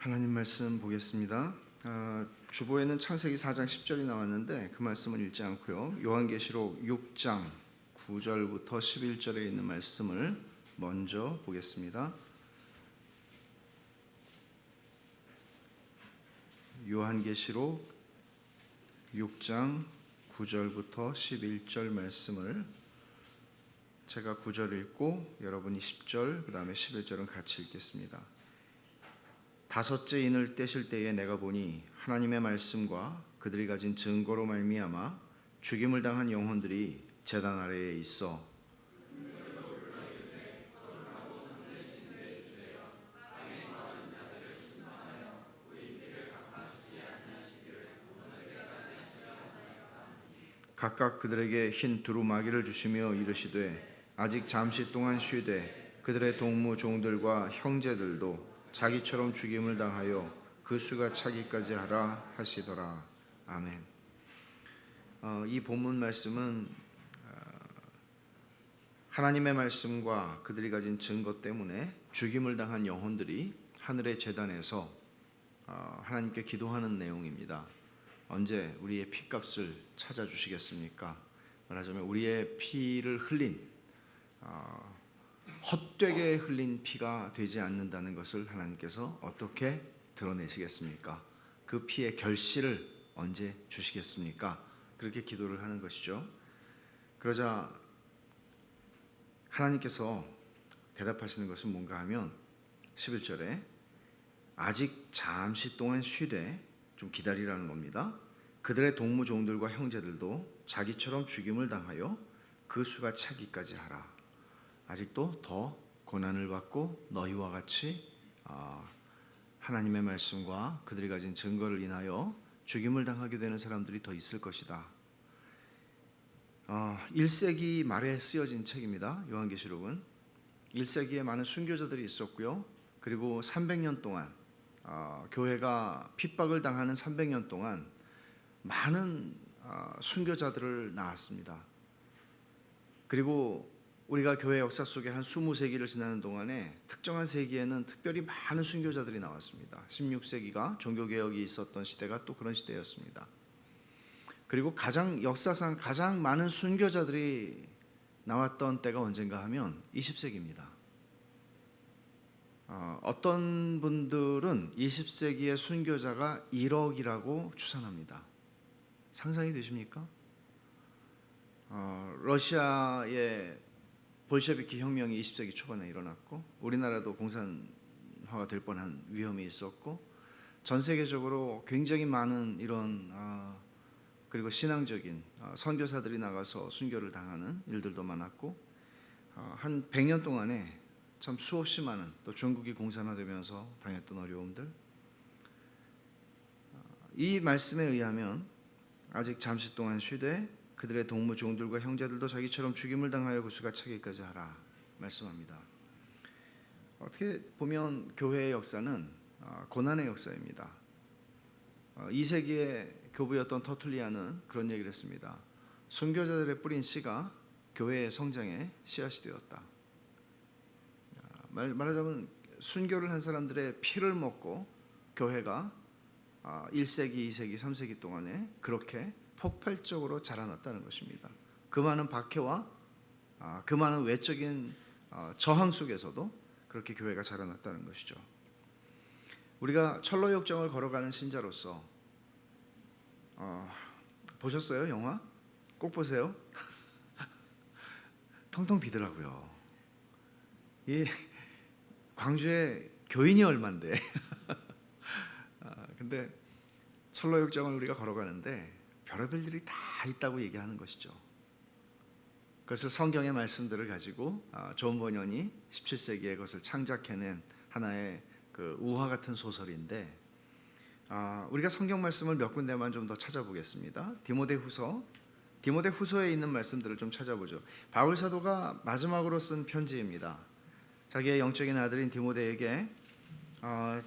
하나님 말씀 보겠습니다. 주보에는 창세기 4장 10절이 나왔는데 그 말씀은 읽지 않고요. 요한계시록 6장 9절부터 11절에 있는 말씀을 먼저 보겠습니다. 요한계시록 6장 9절부터 11절 말씀을 제가 9절 읽고 여러분이 10절 그 다음에 11절은 같이 읽겠습니다. 다섯째 인을 떼실 때에 내가 보니 하나님의 말씀과 그들이 가진 증거로 말미암아 죽임을 당한 영혼들이 제단 아래에 있어 각각 그들에게 흰 두루마기를 주시며 이르시되 아직 잠시 동안 쉬되 그들의 동무 종들과 형제들도 자기처럼 죽임을 당하여 그 수가 차기까지 하라 하시더라. 아멘. 이 본문 말씀은 하나님의 말씀과 그들이 가진 증거 때문에 죽임을 당한 영혼들이 하늘의 제단에서 하나님께 기도하는 내용입니다. 언제 우리의 피값을 찾아주시겠습니까? 말하자면 우리의 피를 흘린 헛되게 흘린 피가 되지 않는다는 것을 하나님께서 어떻게 드러내시겠습니까? 그 피의 결실을 언제 주시겠습니까? 그렇게 기도를 하는 것이죠. 그러자 하나님께서 대답하시는 것은 뭔가 하면 11절에 아직 잠시 동안 쉬되 좀 기다리라는 겁니다. 그들의 동무 종들과 형제들도 자기처럼 죽임을 당하여 그 수가 차기까지 하라. 아직도 더 고난을 받고 너희와 같이 하나님의 말씀과 그들이 가진 증거를 인하여 죽임을 당하게 되는 사람들이 더 있을 것이다. 1세기 말에 쓰여진 책입니다. 요한계시록은 1세기에 많은 순교자들이 있었고요. 그리고 300년 동안 교회가 핍박을 당하는 300년 동안 많은 순교자들을 낳았습니다. 그리고 우리가 교회 역사 속에 한 20세기를 지나는 동안에 특정한 세기에는 특별히 많은 순교자들이 나왔습니다. 16세기가 종교개혁이 있었던 시대가 또 그런 시대였습니다. 그리고 역사상 가장 많은 순교자들이 나왔던 때가 언젠가 하면 20세기입니다. 어떤 분들은 20세기의 순교자가 1억이라고 추산합니다. 상상이 되십니까? 러시아의 볼셰비키 혁명이 20세기 초반에 일어났고 우리나라도 공산화가 될 뻔한 위험이 있었고 전 세계적으로 굉장히 많은 이런 그리고 신앙적인 선교사들이 나가서 순교를 당하는 일들도 많았고 한 100년 동안에 참 수없이 많은 또 중국이 공산화되면서 당했던 어려움들 이 말씀에 의하면 아직 잠시 동안 쉬되 그들의 동무 종들과 형제들도 자기처럼 죽임을 당하여 그 수가 차기까지 하라 말씀합니다. 어떻게 보면 교회의 역사는 고난의 역사입니다. 2세기의 교부였던 터툴리안은 그런 얘기를 했습니다. 순교자들의 뿌린 씨가 교회의 성장의 씨앗이 되었다. 말하자면 순교를 한 사람들의 피를 먹고 교회가 1세기, 2세기, 3세기 동안에 그렇게 폭발적으로 자라났다는 것입니다. 그 많은 박해와 그 많은 외적인 저항 속에서도 그렇게 교회가 자라났다는 것이죠. 우리가 철로역정을 걸어가는 신자로서 보셨어요? 영화? 꼭 보세요. 텅텅 비더라고요. 이 광주에 교인이 얼만데 근데 철로역정을 우리가 걸어가는데 별의별 일이 다 있다고 얘기하는 것이죠. 그래서 성경의 말씀들을 가지고 존 버년이 17세기에 그것을 창작해낸 하나의 그 우화 같은 소설인데 우리가 성경 말씀을 몇 군데만 좀 더 찾아보겠습니다. 디모데후서에 있는 말씀들을 좀 찾아보죠. 바울 사도가 마지막으로 쓴 편지입니다. 자기의 영적인 아들인 디모데에게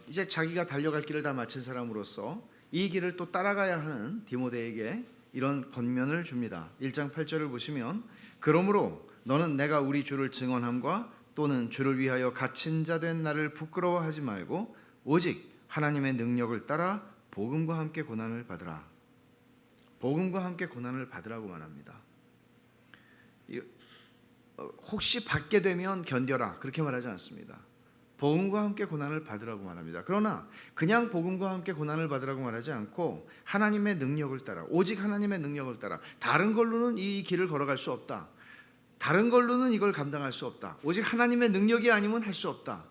이제 자기가 달려갈 길을 다 마친 사람으로서 이 길을 또 따라가야 하는 디모데에게 이런 권면을 줍니다. 1장 8절을 보시면 그러므로 너는 내가 우리 주를 증언함과 또는 주를 위하여 갇힌 자 된 나를 부끄러워하지 말고 오직 하나님의 능력을 따라 복음과 함께 고난을 받으라. 복음과 함께 고난을 받으라고 말합니다. 혹시 받게 되면 견뎌라 그렇게 말하지 않습니다. 복음과 함께 고난을 받으라고 말합니다. 그러나 그냥 복음과 함께 고난을 받으라고 말하지 않고 하나님의 능력을 따라, 오직 하나님의 능력을 따라, 다른 걸로는 이 길을 걸어갈 수 없다. 다른 걸로는 이걸 감당할 수 없다. 오직 하나님의 능력이 아니면 할 수 없다.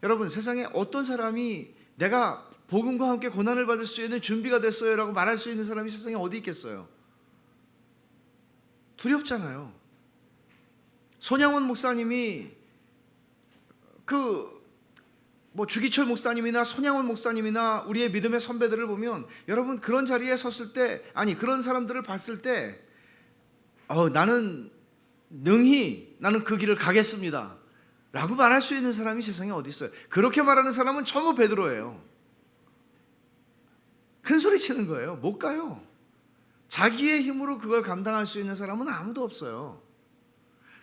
여러분, 세상에 어떤 사람이 내가 복음과 함께 고난을 받을 수 있는 준비가 됐어요 라고 말할 수 있는 사람이 세상에 어디 있겠어요? 두렵잖아요. 손양원 목사님이 주기철 목사님이나 손양원 목사님이나 우리의 믿음의 선배들을 보면 여러분 그런 자리에 섰을 때, 아니 그런 사람들을 봤을 때 나는 능히 나는 그 길을 가겠습니다 라고 말할 수 있는 사람이 세상에 어디 있어요? 그렇게 말하는 사람은 전부 베드로예요. 큰 소리 치는 거예요. 못 가요. 자기의 힘으로 그걸 감당할 수 있는 사람은 아무도 없어요.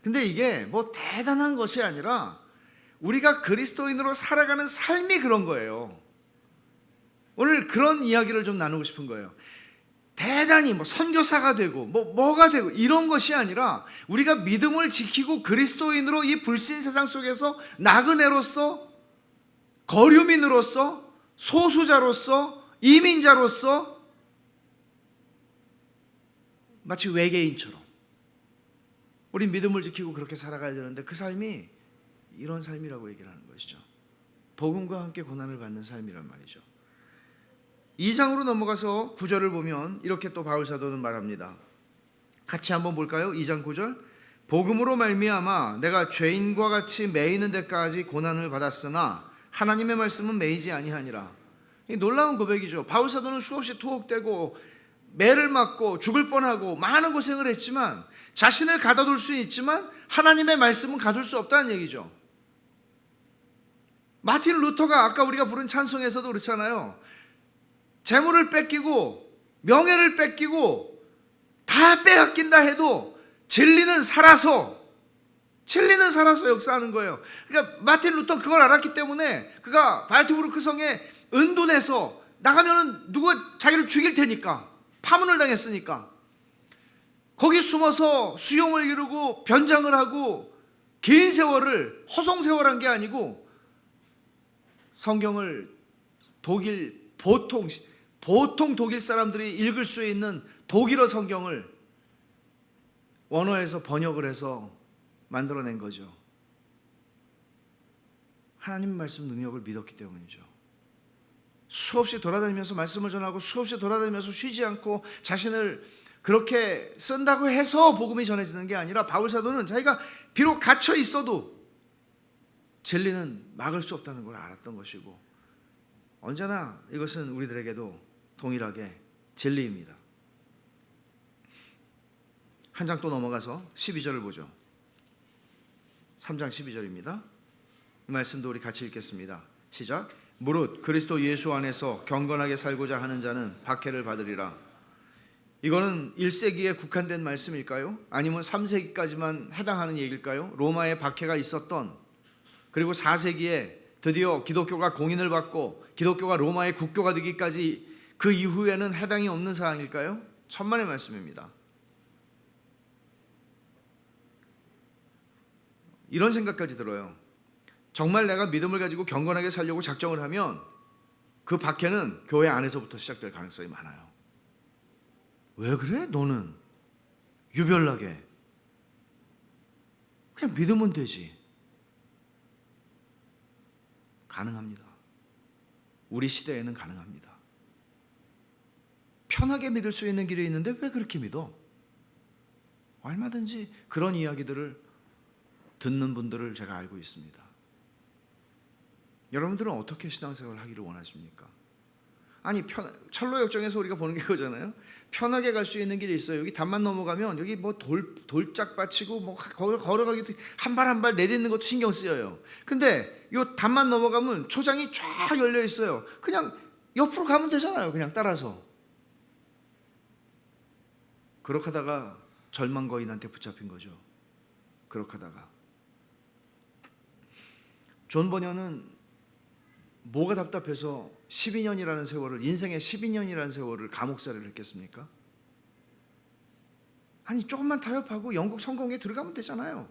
근데 이게 뭐 대단한 것이 아니라 우리가 그리스도인으로 살아가는 삶이 그런 거예요. 오늘 그런 이야기를 좀 나누고 싶은 거예요. 대단히 선교사가 되고 뭐가 되고 이런 것이 아니라 우리가 믿음을 지키고 그리스도인으로 이 불신 세상 속에서 나그네로서, 거류민으로서, 소수자로서, 이민자로서 마치 외계인처럼 우리 믿음을 지키고 그렇게 살아가야 되는데 그 삶이 이런 삶이라고 얘기를 하는 것이죠. 복음과 함께 고난을 받는 삶이란 말이죠. 2장으로 넘어가서 9절을 보면 이렇게 또 바울 사도는 말합니다. 같이 한번 볼까요? 2장 9절. 복음으로 말미암아 내가 죄인과 같이 매이는 데까지 고난을 받았으나 하나님의 말씀은 매이지 아니하니라. 이 놀라운 고백이죠. 바울 사도는 수없이 투옥되고 매를 맞고 죽을 뻔하고 많은 고생을 했지만 자신을 가둬둘 수 있지만 하나님의 말씀은 가둘 수 없다는 얘기죠. 마틴 루터가 아까 우리가 부른 찬송에서도 그렇잖아요. 재물을 뺏기고 명예를 뺏기고 다 빼앗긴다 해도 진리는 살아서 역사하는 거예요. 그러니까 마틴 루터 그걸 알았기 때문에 그가 발트부르크 성에 은둔해서 나가면은 누가 자기를 죽일 테니까, 파문을 당했으니까 거기 숨어서 수용을 이루고 변장을 하고 긴 세월을 허송세월한 게 아니고 성경을 보통 독일 사람들이 읽을 수 있는 독일어 성경을 원어에서 번역을 해서 만들어낸 거죠. 하나님 말씀 능력을 믿었기 때문이죠. 수없이 돌아다니면서 말씀을 전하고 수없이 돌아다니면서 쉬지 않고 자신을 그렇게 쓴다고 해서 복음이 전해지는 게 아니라 바울 사도는 자기가 비록 갇혀 있어도 진리는 막을 수 없다는 걸 알았던 것이고 언제나 이것은 우리들에게도 동일하게 진리입니다. 한 장 또 넘어가서 12절을 보죠. 3장 12절입니다. 이 말씀도 우리 같이 읽겠습니다. 시작. 무릇 그리스도 예수 안에서 경건하게 살고자 하는 자는 박해를 받으리라. 이거는 1세기에 국한된 말씀일까요? 아니면 3세기까지만 해당하는 얘기일까요? 로마에 박해가 있었던, 그리고 4세기에 드디어 기독교가 공인을 받고 기독교가 로마의 국교가 되기까지 그 이후에는 해당이 없는 사항일까요? 천만의 말씀입니다. 이런 생각까지 들어요. 정말 내가 믿음을 가지고 경건하게 살려고 작정을 하면 그 박해는 교회 안에서부터 시작될 가능성이 많아요. 왜 그래? 너는 유별나게 그냥 믿으면 되지. 가능합니다. 우리 시대에는 가능합니다. 편하게 믿을 수 있는 길이 있는데 왜 그렇게 믿어? 얼마든지 그런 이야기들을 듣는 분들을 제가 알고 있습니다. 여러분들은 어떻게 신앙생활을 하기를 원하십니까? 아니 철로역정에서 우리가 보는 게 그거잖아요. 편하게 갈 수 있는 길이 있어요. 여기 담만 넘어가면 여기 뭐 돌짝 받치고 뭐 걸어가기도 한 발 한 발 내딛는 것도 신경 쓰여요. 근데 요 담만 넘어가면 초장이 쫙 열려 있어요. 그냥 옆으로 가면 되잖아요. 그냥 따라서. 그렇게 하다가 절망거인한테 붙잡힌 거죠. 그렇게 하다가 존 버녀는 뭐가 답답해서 12년이라는 세월을, 인생의 12년이라는 세월을 감옥살이를 했겠습니까? 아니 조금만 타협하고 영국 성공에 들어가면 되잖아요.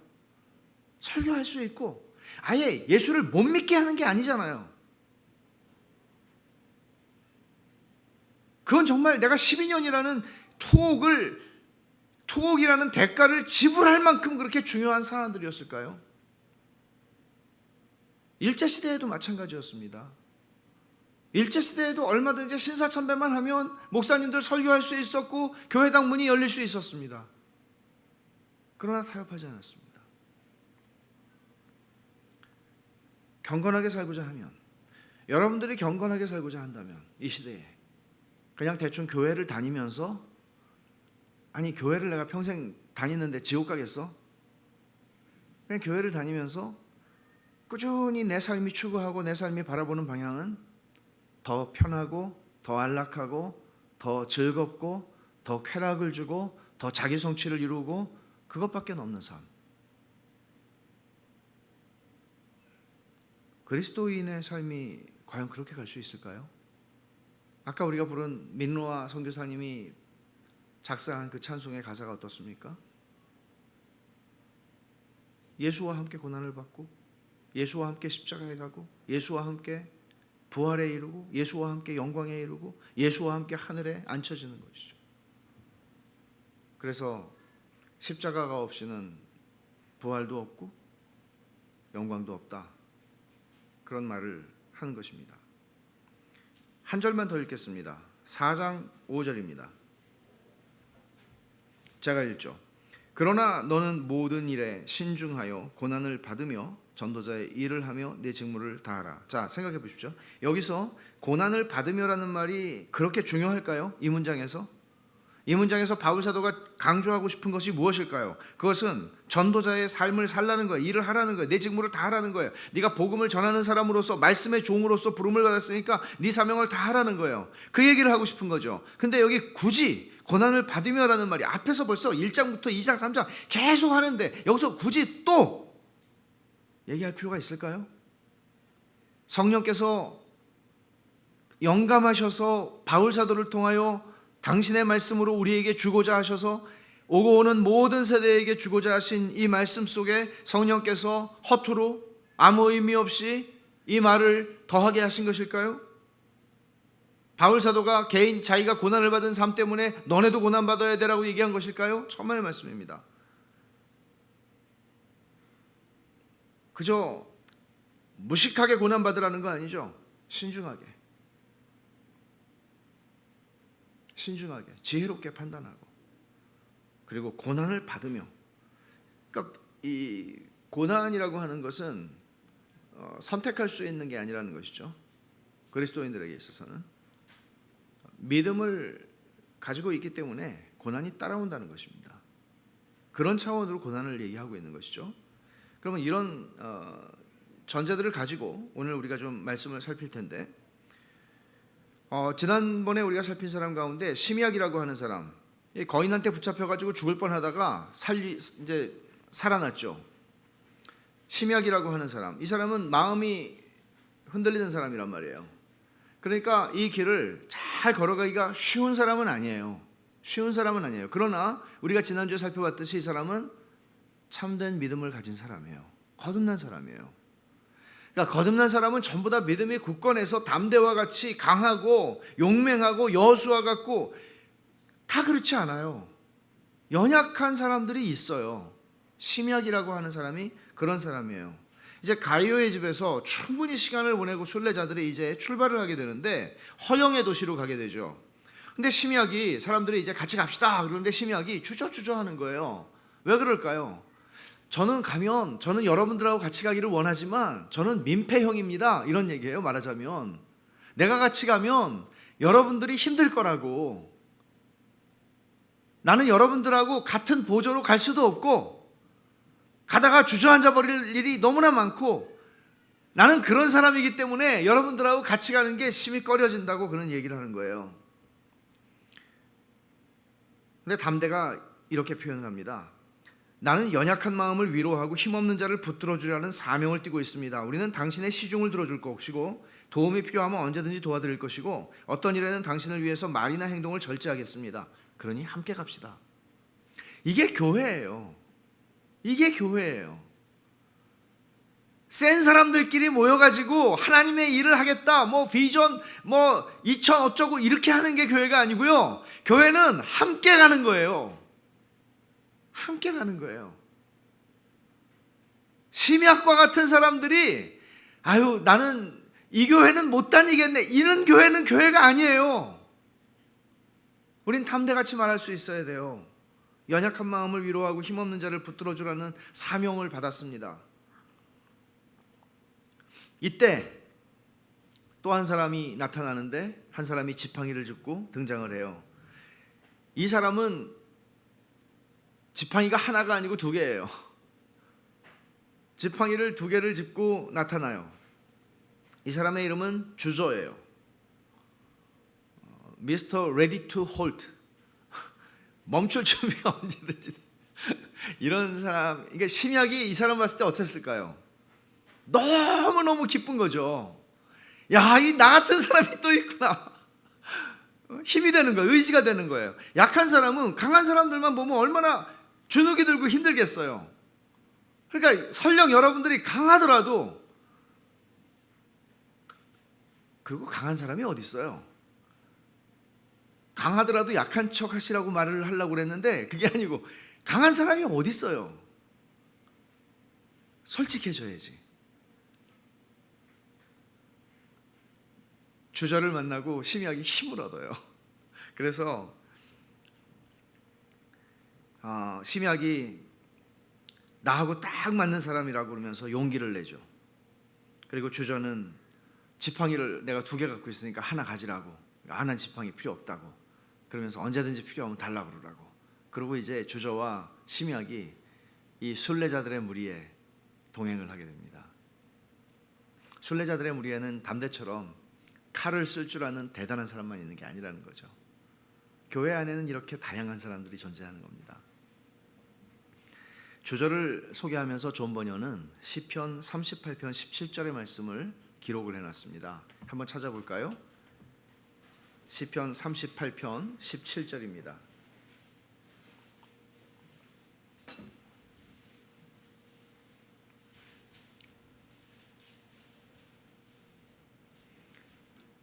설교할 수 있고 아예 예수를 못 믿게 하는 게 아니잖아요. 그건 정말 내가 12년이라는 투옥이라는 대가를 지불할 만큼 그렇게 중요한 사안들이었을까요? 일제시대에도 마찬가지였습니다. 일제시대에도 얼마든지 신사참배만 하면 목사님들 설교할 수 있었고 교회당 문이 열릴 수 있었습니다. 그러나 타협하지 않았습니다. 경건하게 살고자 하면, 여러분들이 경건하게 살고자 한다면 이 시대에 그냥 대충 교회를 다니면서, 아니 교회를 내가 평생 다니는데 지옥 가겠어? 그냥 교회를 다니면서 꾸준히 내 삶이 추구하고 내 삶이 바라보는 방향은 더 편하고 더 안락하고 더 즐겁고 더 쾌락을 주고 더 자기 성취를 이루고 그것밖에 없는 삶. 그리스도인의 삶이 과연 그렇게 갈 수 있을까요? 아까 우리가 부른 민로아 선교사님이 작사한 그 찬송의 가사가 어떻습니까? 예수와 함께 고난을 받고 예수와 함께 십자가에 가고 예수와 함께 부활에 이르고 예수와 함께 영광에 이르고 예수와 함께 하늘에 앉혀지는 것이죠. 그래서 십자가가 없이는 부활도 없고 영광도 없다, 그런 말을 하는 것입니다. 한 절만 더 읽겠습니다. 4장 5절입니다. 제가 읽죠. 그러나 너는 모든 일에 신중하여 고난을 받으며 전도자의 일을 하며 내 직무를 다하라. 자, 생각해 보십시오. 여기서 고난을 받으며라는 말이 그렇게 중요할까요? 이 문장에서 바울 사도가 강조하고 싶은 것이 무엇일까요? 그것은 전도자의 삶을 살라는 거예요. 일을 하라는 거예요. 내 직무를 다 하라는 거예요. 네가 복음을 전하는 사람으로서, 말씀의 종으로서 부름을 받았으니까 네 사명을 다 하라는 거예요. 그 얘기를 하고 싶은 거죠. 근데 여기 굳이 고난을 받으며라는 말이 앞에서 벌써 1장부터 2장, 3장 계속 하는데 여기서 굳이 또 얘기할 필요가 있을까요? 성령께서 영감하셔서 바울 사도를 통하여 당신의 말씀으로 우리에게 주고자 하셔서 오고 오는 모든 세대에게 주고자 하신 이 말씀 속에 성령께서 허투루 아무 의미 없이 이 말을 더하게 하신 것일까요? 바울 사도가 개인 자기가 고난을 받은 삶 때문에 너네도 고난받아야 되라고 얘기한 것일까요? 천만의 말씀입니다. 그저 무식하게 고난받으라는 거 아니죠. 신중하게 지혜롭게 판단하고 그리고 고난을 받으며, 그러니까 이 고난이라고 하는 것은 선택할 수 있는 게 아니라는 것이죠. 그리스도인들에게 있어서는 믿음을 가지고 있기 때문에 고난이 따라온다는 것입니다. 그런 차원으로 고난을 얘기하고 있는 것이죠. 그러면 이런 전제들을 가지고 오늘 우리가 좀 말씀을 살필 텐데, 지난번에 우리가 살핀 사람 가운데 시므약이라고 하는 사람, 거인한테 붙잡혀가지고 죽을 뻔하다가 이제 살아났죠. 시므약이라고 하는 사람, 이 사람은 마음이 흔들리는 사람이란 말이에요. 그러니까 이 길을 잘 걸어가기가 쉬운 사람은 아니에요. 그러나 우리가 지난주에 살펴봤듯이 이 사람은 참된 믿음을 가진 사람이에요. 거듭난 사람이에요. 그러니까 거듭난 사람은 전부 다 믿음이 굳건해서 담대와 같이 강하고 용맹하고 여호수아 같고, 다 그렇지 않아요. 연약한 사람들이 있어요. 시므약이라고 하는 사람이 그런 사람이에요. 이제 가이오의 집에서 충분히 시간을 보내고 순례자들이 이제 출발을 하게 되는데 허영의 도시로 가게 되죠. 근데 시므약이, 사람들이 이제 같이 갑시다 그러는데 시므약이 주저하는 거예요. 왜 그럴까요? 저는 여러분들하고 같이 가기를 원하지만 저는 민폐형입니다, 이런 얘기예요. 말하자면 내가 같이 가면 여러분들이 힘들 거라고, 나는 여러분들하고 같은 보조로 갈 수도 없고 가다가 주저앉아 버릴 일이 너무나 많고, 나는 그런 사람이기 때문에 여러분들하고 같이 가는 게 심히 꺼려진다고 그런 얘기를 하는 거예요. 근데 담대가 이렇게 표현을 합니다. 나는 연약한 마음을 위로하고 힘없는 자를 붙들어 주려는 사명을 띠고 있습니다. 우리는 당신의 시중을 들어줄 것이고 도움이 필요하면 언제든지 도와드릴 것이고 어떤 일에는 당신을 위해서 말이나 행동을 절제하겠습니다. 그러니 함께 갑시다. 이게 교회예요. 이게 교회예요. 센 사람들끼리 모여가지고 하나님의 일을 하겠다, 뭐 비전, 뭐 2000 어쩌고 이렇게 하는 게 교회가 아니고요. 교회는 함께 가는 거예요. 함께 가는 거예요. 심약과 같은 사람들이 아유 나는 이 교회는 못 다니겠네, 이런 교회는 교회가 아니에요. 우린 담대같이 말할 수 있어야 돼요. 연약한 마음을 위로하고 힘없는 자를 붙들어 주라는 사명을 받았습니다. 이때 또 한 사람이 나타나는데 한 사람이 지팡이를 짚고 등장을 해요. 이 사람은 지팡이가 하나가 아니고 두 개예요. 지팡이를 두 개를 짚고 나타나요. 이 사람의 이름은 주저예요. 미스터 레디 투 홀트, 멈출 준비가 언제든지. 이런 사람, 그러니까 심약이 이 사람 봤을 때 어땠을까요? 너무너무 기쁜 거죠. 야, 이 나 같은 사람이 또 있구나. 힘이 되는 거예요. 의지가 되는 거예요. 약한 사람은 강한 사람들만 보면 얼마나 주눅이 들고 힘들겠어요. 그러니까 설령 여러분들이 강하더라도, 그리고 강한 사람이 어디 있어요? 강하더라도 약한 척 하시라고 말을 하려고 그랬는데 그게 아니고 강한 사람이 어디 있어요? 솔직해져야지. 주저를 만나고 심약이 힘을 얻어요. 그래서 심약이 나하고 딱 맞는 사람이라고 그러면서 용기를 내죠. 그리고 주저는 지팡이를 내가 두 개 갖고 있으니까 하나 가지라고, 하나는 지팡이 필요 없다고, 그러면서 언제든지 필요하면 달라고 그러라고. 그리고 이제 주저와 심약이 이 순례자들의 무리에 동행을 하게 됩니다. 순례자들의 무리에는 담대처럼 칼을 쓸 줄 아는 대단한 사람만 있는 게 아니라는 거죠. 교회 안에는 이렇게 다양한 사람들이 존재하는 겁니다. 주저를 소개하면서 존 버녀는 시편 38편 17절의 말씀을 기록을 해놨습니다. 한번 찾아볼까요? 시편 38편 17절입니다.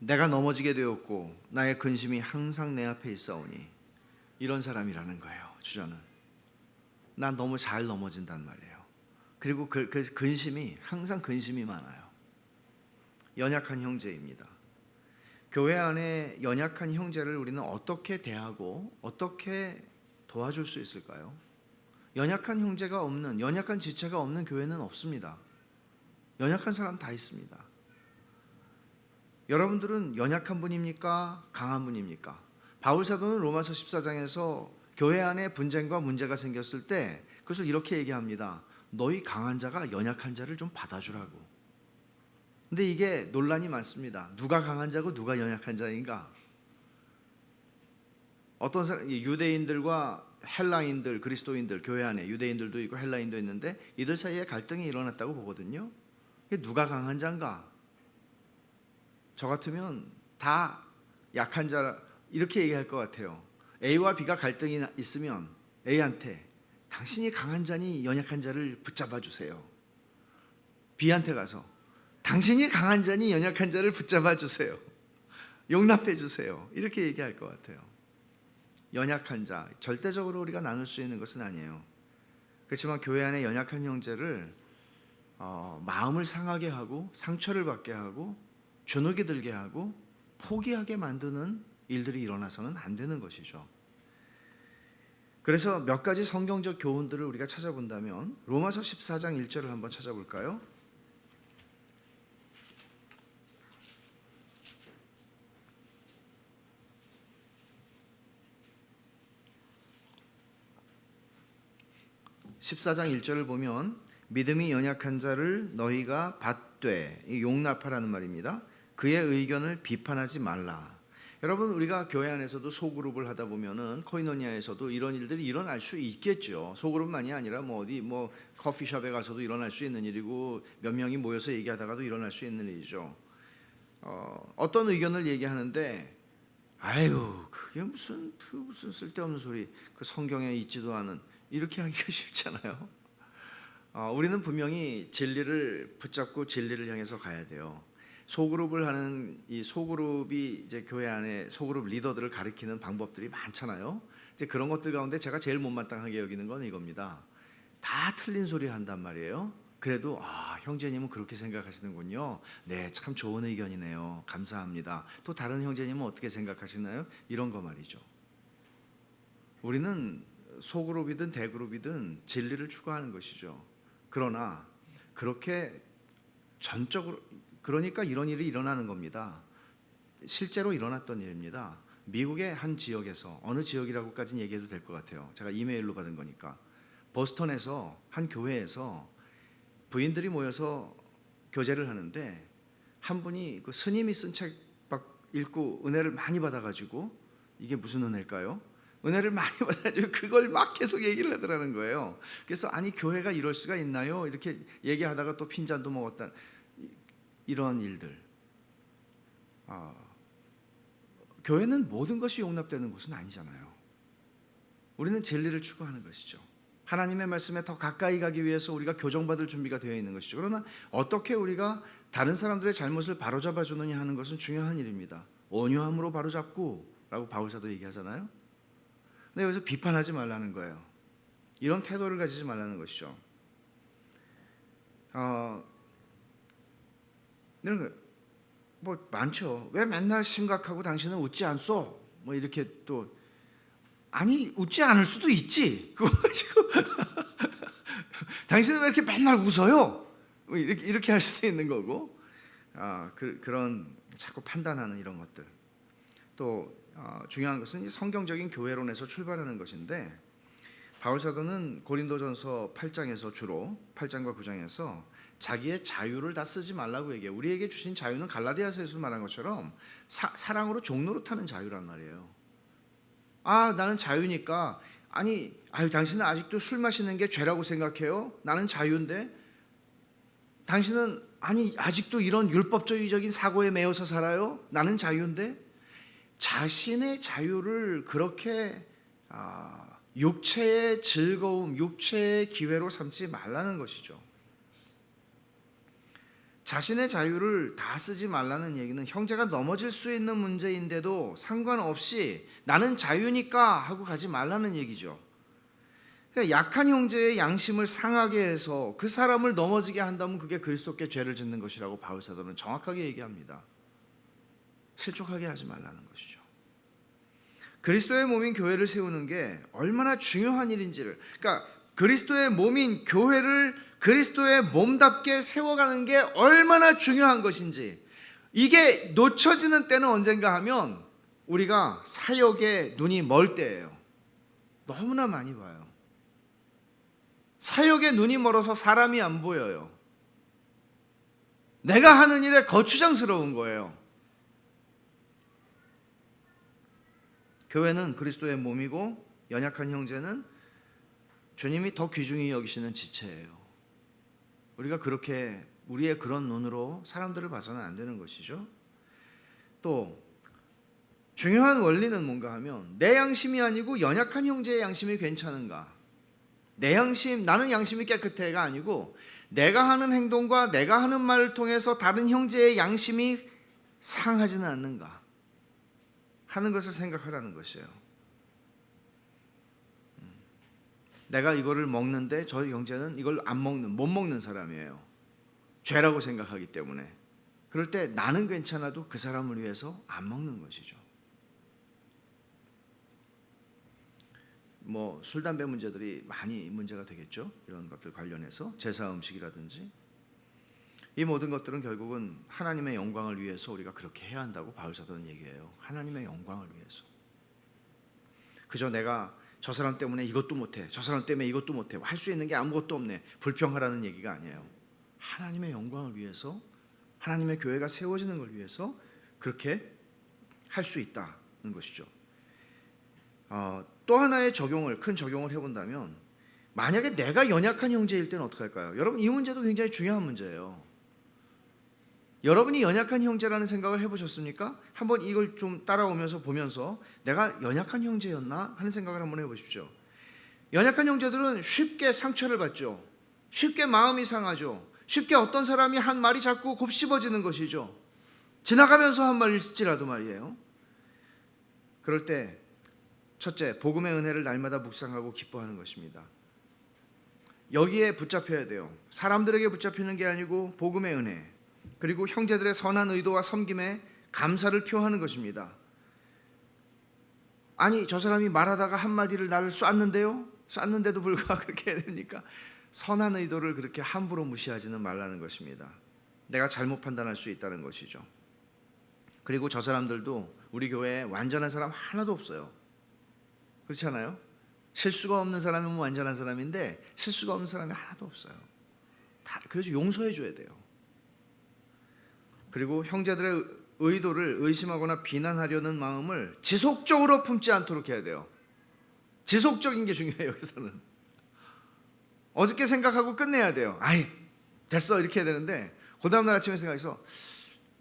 내가 넘어지게 되었고 나의 근심이 항상 내 앞에 있사오니. 이런 사람이라는 거예요. 주저는 난 너무 잘 넘어진단 말이에요. 그리고 그 근심이 항상 근심이 많아요. 연약한 형제입니다. 교회 안에 연약한 형제를 우리는 어떻게 대하고 어떻게 도와줄 수 있을까요? 연약한 형제가 없는, 연약한 지체가 없는 교회는 없습니다. 연약한 사람 다 있습니다. 여러분들은 연약한 분입니까? 강한 분입니까? 바울 사도는 로마서 14장에서 교회 안에 분쟁과 문제가 생겼을 때 그것을 이렇게 얘기합니다. 너희 강한 자가 연약한 자를 좀 받아주라고. 근데 이게 논란이 많습니다. 누가 강한 자고 누가 연약한 자인가? 어떤 사람, 유대인들과 헬라인들, 그리스도인들, 교회 안에 유대인들도 있고 헬라인도 있는데 이들 사이에 갈등이 일어났다고 보거든요. 이게 누가 강한 자인가? 저 같으면 다 약한 자 이렇게 얘기할 것 같아요. A와 B가 갈등이 있으면 A한테 당신이 강한 자니 연약한 자를 붙잡아 주세요. B한테 가서 당신이 강한 자니 연약한 자를 붙잡아 주세요. 용납해 주세요. 이렇게 얘기할 것 같아요. 연약한 자, 절대적으로 우리가 나눌 수 있는 것은 아니에요. 그렇지만 교회 안에 연약한 형제를 마음을 상하게 하고 상처를 받게 하고 주눅이 들게 하고 포기하게 만드는 일들이 일어나서는 안 되는 것이죠. 그래서 몇 가지 성경적 교훈들을 우리가 찾아본다면 로마서 14장 1절을 한번 찾아볼까요? (14장 1절을) 보면 믿음이 연약한 자를 너희가 받되, 용납하라는 말입니다. 그의 의견을 비판하지 말라. 여러분, 우리가 교회 안에서도 소그룹을 하다 보면은 코이노니아에서도 이런 일들이 일어날 수 있겠죠. 소그룹만이 아니라 뭐 어디 뭐 커피숍에 가서도 일어날 수 있는 일이고 몇 명이 모여서 얘기하다가도 일어날 수 있는 일이죠. 어떤 의견을 얘기하는데 아유 그게 무슨 쓸데없는 소리, 그 성경에 있지도 않은, 이렇게 하기가 쉽잖아요. 우리는 분명히 진리를 붙잡고 진리를 향해서 가야 돼요. 소그룹을 하는 이 소그룹이 이제 교회 안에 소그룹 리더들을 가리키는 방법들이 많잖아요. 이제 그런 것들 가운데 제가 제일 못마땅하게 여기는 건 이겁니다. 다 틀린 소리 한단 말이에요. 그래도 형제님은 그렇게 생각하시는군요. 네, 참 좋은 의견이네요. 감사합니다. 또 다른 형제님은 어떻게 생각하시나요? 이런 거 말이죠. 우리는 소그룹이든 대그룹이든 진리를 추구하는 것이죠. 그러나 그렇게 전적으로, 그러니까 이런 일이 일어나는 겁니다. 실제로 일어났던 일입니다. 미국의 한 지역에서, 어느 지역이라고까지는 얘기해도 될 것 같아요. 제가 이메일로 받은 거니까. 보스턴에서 한 교회에서 부인들이 모여서 교제를 하는데 한 분이 그 스님이 쓴 책 막 읽고 은혜를 많이 받아가지고, 이게 무슨 은혜일까요? 은혜를 많이 받아가지고 그걸 막 계속 얘기를 하더라는 거예요. 그래서 아니 교회가 이럴 수가 있나요? 이렇게 얘기하다가 또 핀잔도 먹었다. 이런 일들. 교회는 모든 것이 용납되는 곳은 아니잖아요. 우리는 진리를 추구하는 것이죠. 하나님의 말씀에 더 가까이 가기 위해서 우리가 교정받을 준비가 되어 있는 것이죠. 그러나 어떻게 우리가 다른 사람들의 잘못을 바로잡아 주느냐 하는 것은 중요한 일입니다. 온유함으로 바로잡고 라고 바울사도 얘기하잖아요. 근데 여기서 비판하지 말라는 거예요. 이런 태도를 가지지 말라는 것이죠. 이런 거 뭐 많죠. 왜 맨날 심각하고 당신은 웃지 않소? 뭐 이렇게 또, 아니 웃지 않을 수도 있지. 그거 가지고 당신은 왜 이렇게 맨날 웃어요? 뭐 이렇게 할 수도 있는 거고. 그런 자꾸 판단하는 이런 것들. 또 중요한 것은 이 성경적인 교회론에서 출발하는 것인데, 바울 사도는 고린도전서 8장에서 주로 8장과 9장에서 자기의 자유를 다 쓰지 말라고 얘기해요. 우리에게 주신 자유는 갈라디아서에서 말한 것처럼 사랑으로 종노릇하는 자유란 말이에요. 나는 자유니까, 당신은 아직도 술 마시는 게 죄라고 생각해요? 나는 자유인데. 당신은 아직도 이런 율법주의적인 사고에 매여서 살아요? 나는 자유인데. 자신의 자유를 그렇게 육체의 즐거움, 육체의 기회로 삼지 말라는 것이죠. 자신의 자유를 다 쓰지 말라는 얘기는 형제가 넘어질 수 있는 문제인데도 상관없이 나는 자유니까 하고 가지 말라는 얘기죠. 그러니까 약한 형제의 양심을 상하게 해서 그 사람을 넘어지게 한다면 그게 그리스도께 죄를 짓는 것이라고 바울 사도는 정확하게 얘기합니다. 실족하게 하지 말라는 것이죠. 그리스도의 몸인 교회를 세우는 게 얼마나 중요한 일인지를, 그러니까 그리스도의 몸인 교회를 그리스도의 몸답게 세워가는 게 얼마나 중요한 것인지, 이게 놓쳐지는 때는 언젠가 하면 우리가 사역에 눈이 멀 때예요. 너무나 많이 봐요. 사역에 눈이 멀어서 사람이 안 보여요. 내가 하는 일에 거추장스러운 거예요. 교회는 그리스도의 몸이고 연약한 형제는 주님이 더 귀중히 여기시는 지체예요. 우리가 그렇게 우리의 그런 눈으로 사람들을 봐서는 안 되는 것이죠. 또 중요한 원리는 뭔가 하면, 내 양심이 아니고 연약한 형제의 양심이 괜찮은가? 내 양심, 나는 양심이 깨끗해가 아니고 내가 하는 행동과 내가 하는 말을 통해서 다른 형제의 양심이 상하지는 않는가 하는 것을 생각하라는 것이에요. 내가 이거를 먹는데 저 형제는 이걸 못 먹는 사람이에요. 죄라고 생각하기 때문에. 그럴 때 나는 괜찮아도 그 사람을 위해서 안 먹는 것이죠. 뭐 술, 담배 문제들이 많이 문제가 되겠죠. 이런 것들 관련해서 제사 음식이라든지 이 모든 것들은 결국은 하나님의 영광을 위해서 우리가 그렇게 해야 한다고 바울 사도는 얘기해요. 하나님의 영광을 위해서. 그저 내가 저 사람 때문에 이것도 못해, 저 사람 때문에 이것도 못해, 할 수 있는 게 아무것도 없네, 불평하라는 얘기가 아니에요. 하나님의 영광을 위해서, 하나님의 교회가 세워지는 걸 위해서 그렇게 할 수 있다는 것이죠. 또 하나의 큰 적용을 해본다면, 만약에 내가 연약한 형제일 때는 어떻게 할까요? 여러분, 이 문제도 굉장히 중요한 문제예요. 여러분이 연약한 형제라는 생각을 해보셨습니까? 한번 이걸 좀 따라오면서 보면서 내가 연약한 형제였나 하는 생각을 한번 해보십시오. 연약한 형제들은 쉽게 상처를 받죠. 쉽게 마음이 상하죠. 쉽게 어떤 사람이 한 말이 자꾸 곱씹어지는 것이죠. 지나가면서 한 말일지라도 말이에요. 그럴 때 첫째, 복음의 은혜를 날마다 묵상하고 기뻐하는 것입니다. 여기에 붙잡혀야 돼요. 사람들에게 붙잡히는 게 아니고 복음의 은혜, 그리고 형제들의 선한 의도와 섬김에 감사를 표하는 것입니다. 아니, 저 사람이 말하다가 한마디를 나를 쐈는데도 불구하고 그렇게 해야 됩니까? 선한 의도를 그렇게 함부로 무시하지는 말라는 것입니다. 내가 잘못 판단할 수 있다는 것이죠. 그리고 저 사람들도 우리 교회에 완전한 사람 하나도 없어요. 그렇지 않아요? 실수가 없는 사람이면 완전한 사람인데 실수가 없는 사람이 하나도 없어요. 그래서 용서해 줘야 돼요. 그리고 형제들의 의도를 의심하거나 비난하려는 마음을 지속적으로 품지 않도록 해야 돼요. 지속적인 게 중요해요. 여기서는 어저께 생각하고 끝내야 돼요. 아이, 됐어, 이렇게 해야 되는데 그 다음날 아침에 생각해서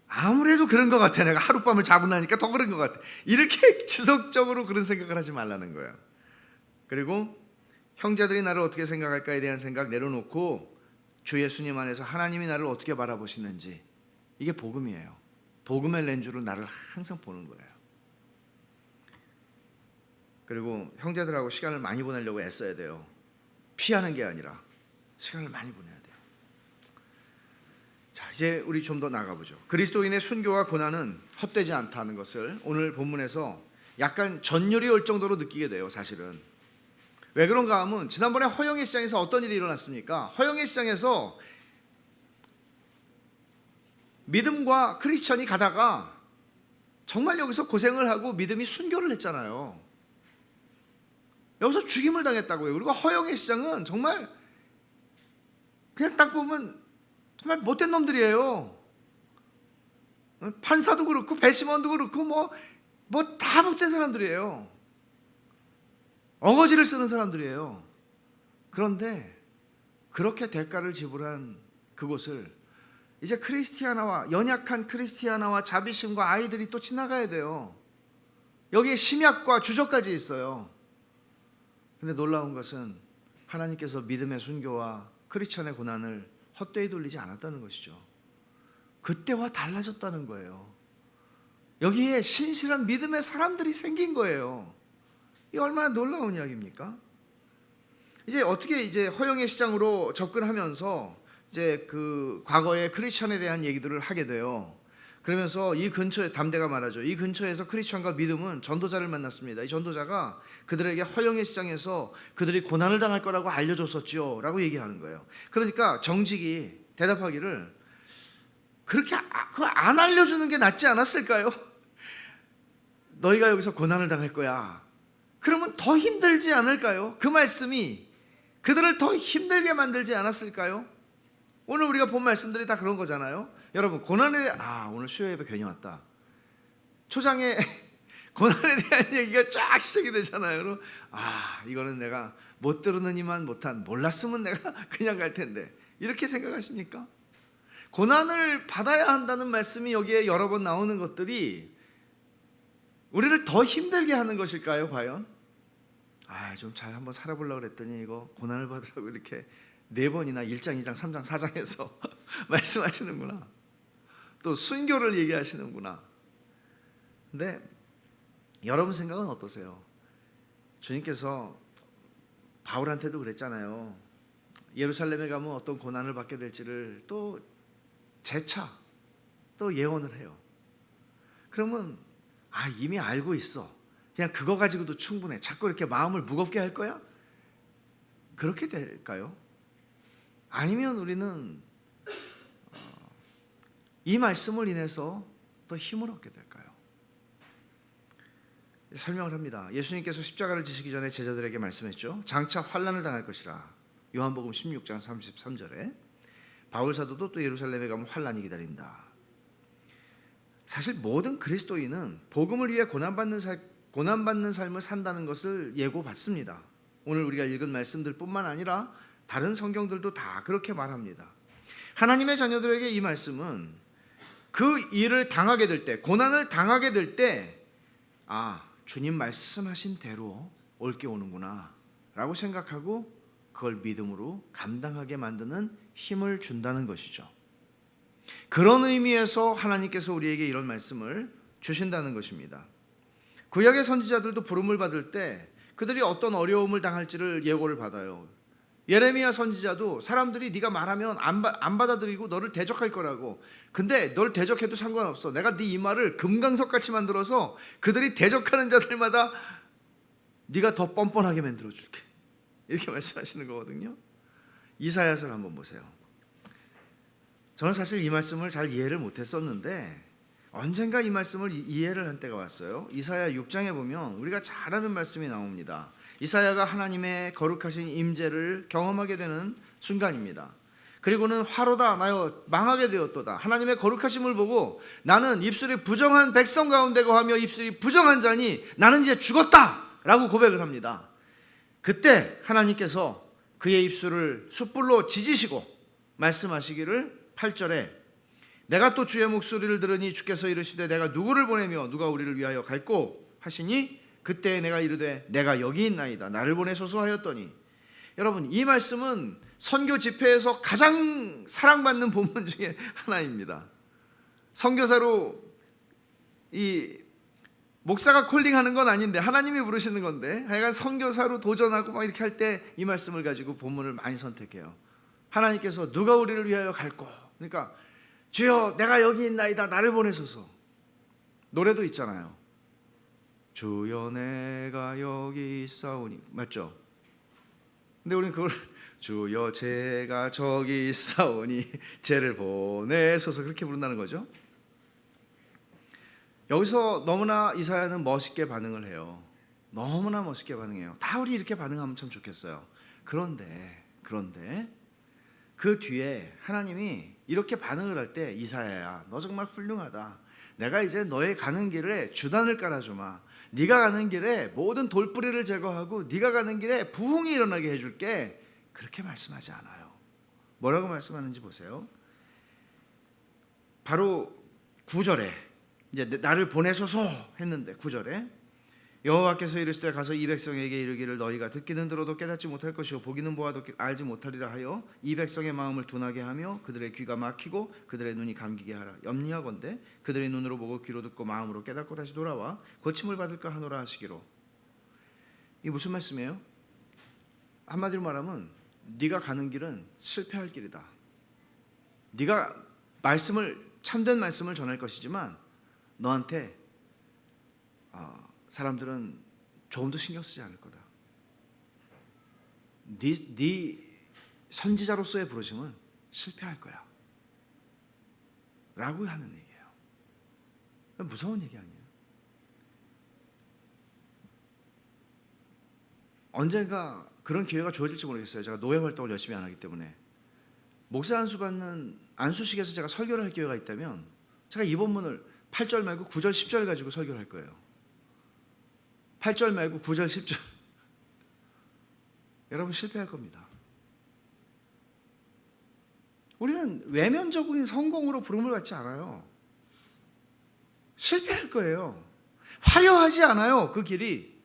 아무래도 그런 것 같아, 내가 하룻밤을 자고 나니까 더 그런 것 같아, 이렇게 지속적으로 그런 생각을 하지 말라는 거예요. 그리고 형제들이 나를 어떻게 생각할까에 대한 생각 내려놓고 주 예수님 안에서 하나님이 나를 어떻게 바라보시는지, 이게 복음이에요. 복음의 렌즈로 나를 항상 보는 거예요. 그리고 형제들하고 시간을 많이 보내려고 애써야 돼요. 피하는 게 아니라 시간을 많이 보내야 돼요. 자, 이제 우리 좀 더 나가보죠. 그리스도인의 순교와 고난은 헛되지 않다는 것을 오늘 본문에서 약간 전율이 올 정도로 느끼게 돼요. 사실은 왜 그런가 하면 지난번에 허영의 시장에서 어떤 일이 일어났습니까? 허영의 시장에서 믿음과 크리스천이 가다가 정말 여기서 고생을 하고 믿음이 순교를 했잖아요. 여기서 죽임을 당했다고요. 그리고 허영의 시장은 정말 그냥 딱 보면 정말 못된 놈들이에요. 판사도 그렇고 배심원도 그렇고 뭐 다 못된 사람들이에요. 어거지를 쓰는 사람들이에요. 그런데 그렇게 대가를 지불한 그곳을 이제 크리스티아나와, 연약한 크리스티아나와 자비심과 아이들이 또 지나가야 돼요. 여기에 심약과 주저까지 있어요. 근데 놀라운 것은 하나님께서 믿음의 순교와 크리스천의 고난을 헛되이 돌리지 않았다는 것이죠. 그때와 달라졌다는 거예요. 여기에 신실한 믿음의 사람들이 생긴 거예요. 이 얼마나 놀라운 이야기입니까? 이제 어떻게 이제 허영의 시장으로 접근하면서 이제 그 과거의 크리스천에 대한 얘기들을 하게 돼요. 그러면서 이 근처에, 담대가 말하죠. 이 근처에서 크리스천과 믿음은 전도자를 만났습니다. 이 전도자가 그들에게 허영의 시장에서 그들이 고난을 당할 거라고 알려줬었죠 라고 얘기하는 거예요. 그러니까 정직이 대답하기를, 그렇게 그거 안 알려주는 게 낫지 않았을까요? 너희가 여기서 고난을 당할 거야. 그러면 더 힘들지 않을까요? 그 말씀이 그들을 더 힘들게 만들지 않았을까요? 오늘 우리가 본 말씀들이 다 그런 거잖아요. 여러분, 고난에 오늘 수요 예배 괜히 왔다. 초장에 고난에 대한 얘기가 쫙 시작이 되잖아요. 그럼 이거는 내가 못 들으느니만 못한, 몰랐으면 내가 그냥 갈 텐데, 이렇게 생각하십니까? 고난을 받아야 한다는 말씀이 여기에 여러 번 나오는 것들이 우리를 더 힘들게 하는 것일까요, 과연? 좀 잘 한번 살아보려고 그랬더니 이거 고난을 받으라고 이렇게 4번이나 1장, 2장, 3장, 4장에서 말씀하시는구나. 또 순교를 얘기하시는구나. 근데 여러분 생각은 어떠세요? 주님께서 바울한테도 그랬잖아요. 예루살렘에 가면 어떤 고난을 받게 될지를 또 재차 또 예언을 해요. 그러면 이미 알고 있어, 그냥 그거 가지고도 충분해, 자꾸 이렇게 마음을 무겁게 할 거야? 그렇게 될까요? 아니면 우리는 이 말씀을 인해서 더 힘을 얻게 될까요? 설명을 합니다. 예수님께서 십자가를 지시기 전에 제자들에게 말씀했죠. 장차 환난을 당할 것이라. 요한복음 16장 33절에 바울 사도도 또 예루살렘에 가면 환난이 기다린다. 사실 모든 그리스도인은 복음을 위해 고난받는 삶을 산다는 것을 예고받습니다. 오늘 우리가 읽은 말씀들뿐만 아니라 다른 성경들도 다 그렇게 말합니다. 하나님의 자녀들에게 이 말씀은 그 일을 당하게 될 때, 고난을 당하게 될 때, 주님 말씀하신 대로 옳게 오는구나 라고 생각하고 그걸 믿음으로 감당하게 만드는 힘을 준다는 것이죠. 그런 의미에서 하나님께서 우리에게 이런 말씀을 주신다는 것입니다. 구약의 선지자들도 부름을 받을 때 그들이 어떤 어려움을 당할지를 예고를 받아요. 예레미야 선지자도 사람들이 네가 말하면 안 받아들이고 너를 대적할 거라고. 근데 널 대적해도 상관없어. 내가 네 이마를 금강석같이 만들어서 그들이 대적하는 자들마다 네가 더 뻔뻔하게 만들어줄게. 이렇게 말씀하시는 거거든요. 이사야서를 한번 보세요. 저는 사실 이 말씀을 잘 이해를 못했었는데 언젠가 이 말씀을 이해를 한 때가 왔어요. 이사야 6장에 보면 우리가 잘 아는 말씀이 나옵니다. 이사야가 하나님의 거룩하신 임재를 경험하게 되는 순간입니다. 그리고는 화로다 나여 망하게 되었도다. 하나님의 거룩하심을 보고 나는 입술이 부정한 백성 가운데 거하며 입술이 부정한 자니 나는 이제 죽었다 라고 고백을 합니다. 그때 하나님께서 그의 입술을 숯불로 지지시고 말씀하시기를 8절에 내가 또 주의 목소리를 들으니 주께서 이르시되 내가 누구를 보내며 누가 우리를 위하여 갈꼬 하시니 그때 내가 이르되 내가 여기 있나이다 나를 보내소서 하였더니. 여러분, 이 말씀은 선교 집회에서 가장 사랑받는 본문 중에 하나입니다. 선교사로 이 목사가 콜링하는 건 아닌데 하나님이 부르시는 건데 하여간 선교사로 도전하고 막 이렇게 할 때 이 말씀을 가지고 본문을 많이 선택해요. 하나님께서 누가 우리를 위하여 갈꼬, 그러니까 주여 내가 여기 있나이다 나를 보내소서. 노래도 있잖아요. 주여 내가 여기 있사오니, 맞죠? 근데 우리는 그걸 주여 제가 저기 있사오니 쟤를 보내소서 그렇게 부른다는 거죠. 여기서 너무나 이사야는 멋있게 반응을 해요. 너무나 멋있게 반응해요. 다 우리 이렇게 반응하면 참 좋겠어요. 그런데 그 뒤에 하나님이 이렇게 반응을 할 때 이사야야 너 정말 훌륭하다. 내가 이제 너의 가는 길에 주단을 깔아주마. 네가 가는 길에 모든 돌뿌리를 제거하고 네가 가는 길에 부흥이 일어나게 해줄게. 그렇게 말씀하지 않아요. 뭐라고 말씀하는지 보세요. 바로 9절에 이제 나를 보내소서 했는데 9절에 여호와께서 이르시되 가서 이 백성에게 이르기를 너희가 듣기는 들어도 깨닫지 못할 것이요 보기는 보아도 알지 못하리라 하여 이 백성의 마음을 둔하게 하며 그들의 귀가 막히고 그들의 눈이 감기게 하라. 염려하건대 그들의 눈으로 보고 귀로 듣고 마음으로 깨닫고 다시 돌아와 고침을 받을까 하노라 하시기로. 이게 무슨 말씀이에요? 한마디로 말하면 네가 가는 길은 실패할 길이다. 네가 참된 말씀을 전할 것이지만 너한테 사람들은 조금도 신경 쓰지 않을 거다. 네 선지자로서의 부르심은 실패할 거야 라고 하는 얘기예요. 무서운 얘기 아니에요. 언젠가 그런 기회가 주어질지 모르겠어요. 제가 노예 활동을 열심히 안 하기 때문에 목사 안수 받는 안수식에서 제가 설교를 할 기회가 있다면 제가 이 본문을 8절 말고 9절 10절 가지고 설교를 할 거예요. 8절 말고 9절 10절. 여러분 실패할 겁니다. 우리는 외면적인 성공으로 부름을 받지 않아요. 실패할 거예요. 화려하지 않아요. 그 길이.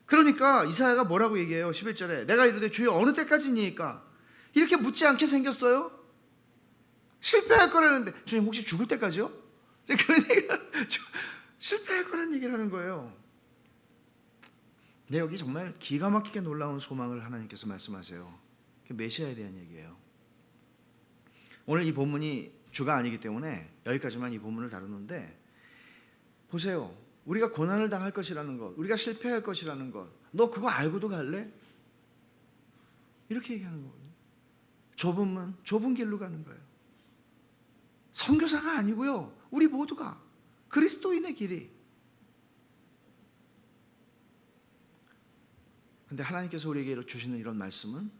그러니까 이사야가 뭐라고 얘기해요? 11절에 내가 이르되 주여 어느 때까지니까 이렇게 묻지 않게 생겼어요? 실패할 거라는데 주님 혹시 죽을 때까지요? 그런 얘기를 실패할 거라는 얘기를 하는 거예요. 네, 여기 정말 기가 막히게 놀라운 소망을 하나님께서 말씀하세요. 메시아에 대한 얘기예요. 오늘 이 본문이 주가 아니기 때문에 여기까지만 이 본문을 다루는데 보세요. 우리가 고난을 당할 것이라는 것, 우리가 실패할 것이라는 것, 너 그거 알고도 갈래? 이렇게 얘기하는 거거든요. 좁은 문, 좁은 길로 가는 거예요. 선교사가 아니고요. 우리 모두가 그리스도인의 길이. 근데 하나님께서 우리에게 주시는 이런 말씀은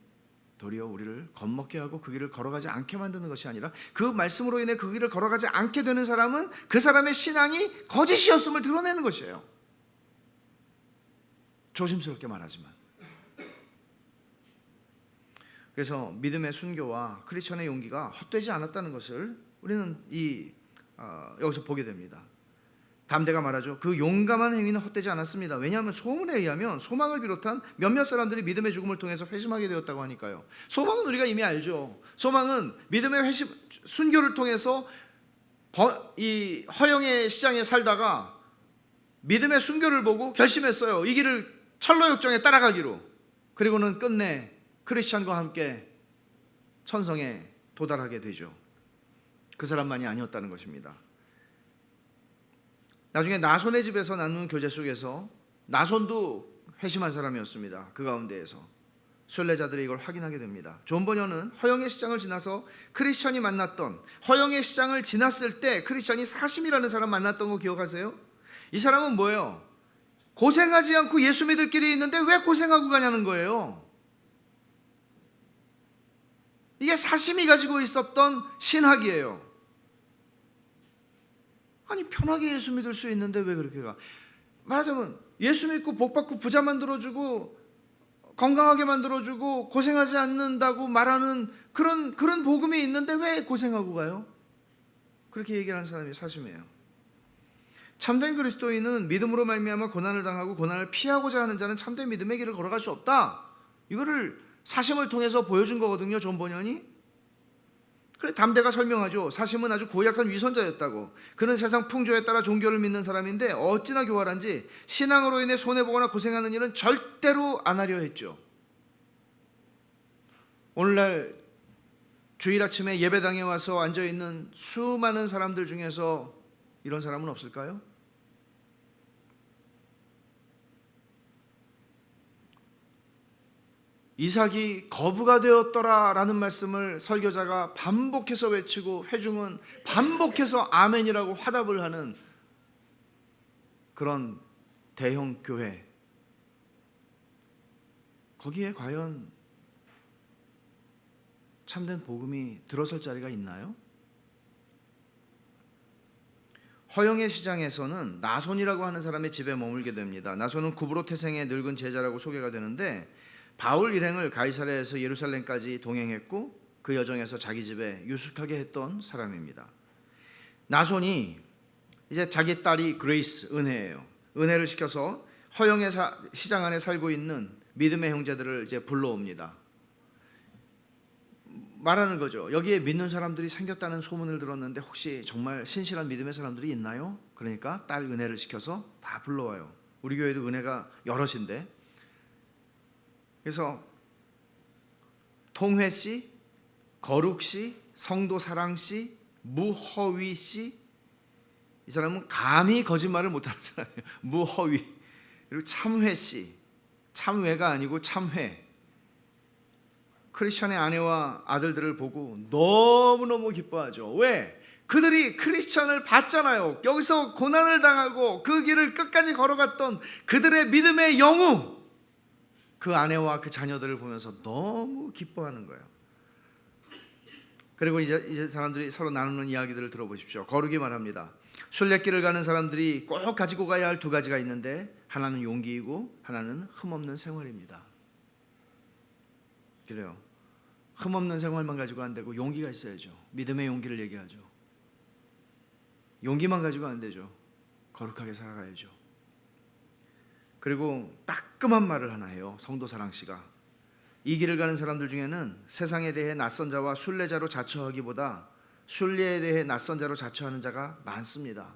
도리어 우리를 겁먹게 하고 그 길을 걸어가지 않게 만드는 것이 아니라 그 말씀으로 인해 그 길을 걸어가지 않게 되는 사람은 그 사람의 신앙이 거짓이었음을 드러내는 것이에요. 조심스럽게 말하지만. 그래서 믿음의 순교와 크리스천의 용기가 헛되지 않았다는 것을 우리는 여기서 보게 됩니다. 담대가 말하죠. 그 용감한 행위는 헛되지 않았습니다. 왜냐하면 소문에 의하면 소망을 비롯한 몇몇 사람들이 믿음의 죽음을 통해서 회심하게 되었다고 하니까요. 소망은 우리가 이미 알죠. 소망은 믿음의 순교를 통해서 이 허영의 시장에 살다가 믿음의 순교를 보고 결심했어요. 이 길을 철로역정에 따라가기로. 그리고는 끝내 크리스찬과 함께 천성에 도달하게 되죠. 그 사람만이 아니었다는 것입니다. 나중에 나손의 집에서 나눈 교제 속에서 나손도 회심한 사람이었습니다. 그 가운데에서 순례자들이 이걸 확인하게 됩니다. 존 버녀는 허영의 시장을 지나서 크리스찬이 만났던, 허영의 시장을 지났을 때 크리스찬이 사심이라는 사람 만났던 거 기억하세요? 이 사람은 뭐예요? 고생하지 않고 예수 믿을 길이 있는데 왜 고생하고 가냐는 거예요. 이게 사심이 가지고 있었던 신학이에요. 아니 편하게 예수 믿을 수 있는데 왜 그렇게 가? 말하자면 예수 믿고 복 받고 부자 만들어주고 건강하게 만들어주고 고생하지 않는다고 말하는 그런 복음이 있는데 왜 고생하고 가요? 그렇게 얘기하는 사람이 사심이에요. 참된 그리스도인은 믿음으로 말미암아 고난을 당하고 고난을 피하고자 하는 자는 참된 믿음의 길을 걸어갈 수 없다. 이거를 사심을 통해서 보여준 거거든요. 존 버년이. 그래 담대가 설명하죠. 사심은 아주 고약한 위선자였다고. 그는 세상 풍조에 따라 종교를 믿는 사람인데 어찌나 교활한지 신앙으로 인해 손해보거나 고생하는 일은 절대로 안 하려 했죠. 오늘날 주일 아침에 예배당에 와서 앉아있는 수많은 사람들 중에서 이런 사람은 없을까요? 이삭이 거부가 되었더라라는 말씀을 설교자가 반복해서 외치고 회중은 반복해서 아멘이라고 화답을 하는 그런 대형 교회, 거기에 과연 참된 복음이 들어설 자리가 있나요? 허영의 시장에서는 나손이라고 하는 사람의 집에 머물게 됩니다. 나손은 구브로 태생의 늙은 제자라고 소개가 되는데 바울 일행을 가이사랴에서 예루살렘까지 동행했고 그 여정에서 자기 집에 유숙하게 했던 사람입니다. 나손이 이제 자기 딸이 그레이스, 은혜예요. 은혜를 시켜서 허영의 시장 안에 살고 있는 믿음의 형제들을 이제 불러옵니다. 말하는 거죠. 여기에 믿는 사람들이 생겼다는 소문을 들었는데 혹시 정말 신실한 믿음의 사람들이 있나요? 그러니까 딸 은혜를 시켜서 다 불러와요. 우리 교회도 은혜가 여럿인데. 그래서 통회씨, 거룩씨, 성도사랑씨, 무허위씨, 이 사람은 감히 거짓말을 못하는 사람이에요. 무허위. 그리고 참회씨, 참회가 아니고 참회. 크리스천의 아내와 아들들을 보고 너무너무 기뻐하죠. 왜? 그들이 크리스천을 봤잖아요. 여기서 고난을 당하고 그 길을 끝까지 걸어갔던 그들의 믿음의 영웅, 그 아내와 그 자녀들을 보면서 너무 기뻐하는 거예요. 그리고 이제 사람들이 서로 나누는 이야기들을 들어보십시오. 거룩이 말합니다. 순례길을 가는 사람들이 꼭 가지고 가야 할 두 가지가 있는데 하나는 용기이고 하나는 흠없는 생활입니다. 그래요. 흠없는 생활만 가지고 안 되고 용기가 있어야죠. 믿음의 용기를 얘기하죠. 용기만 가지고 안 되죠. 거룩하게 살아가야죠. 그리고 따끔한 말을 하나 해요. 성도사랑 씨가. 이 길을 가는 사람들 중에는 세상에 대해 낯선 자와 순례자로 자처하기보다 순례에 대해 낯선 자로 자처하는 자가 많습니다.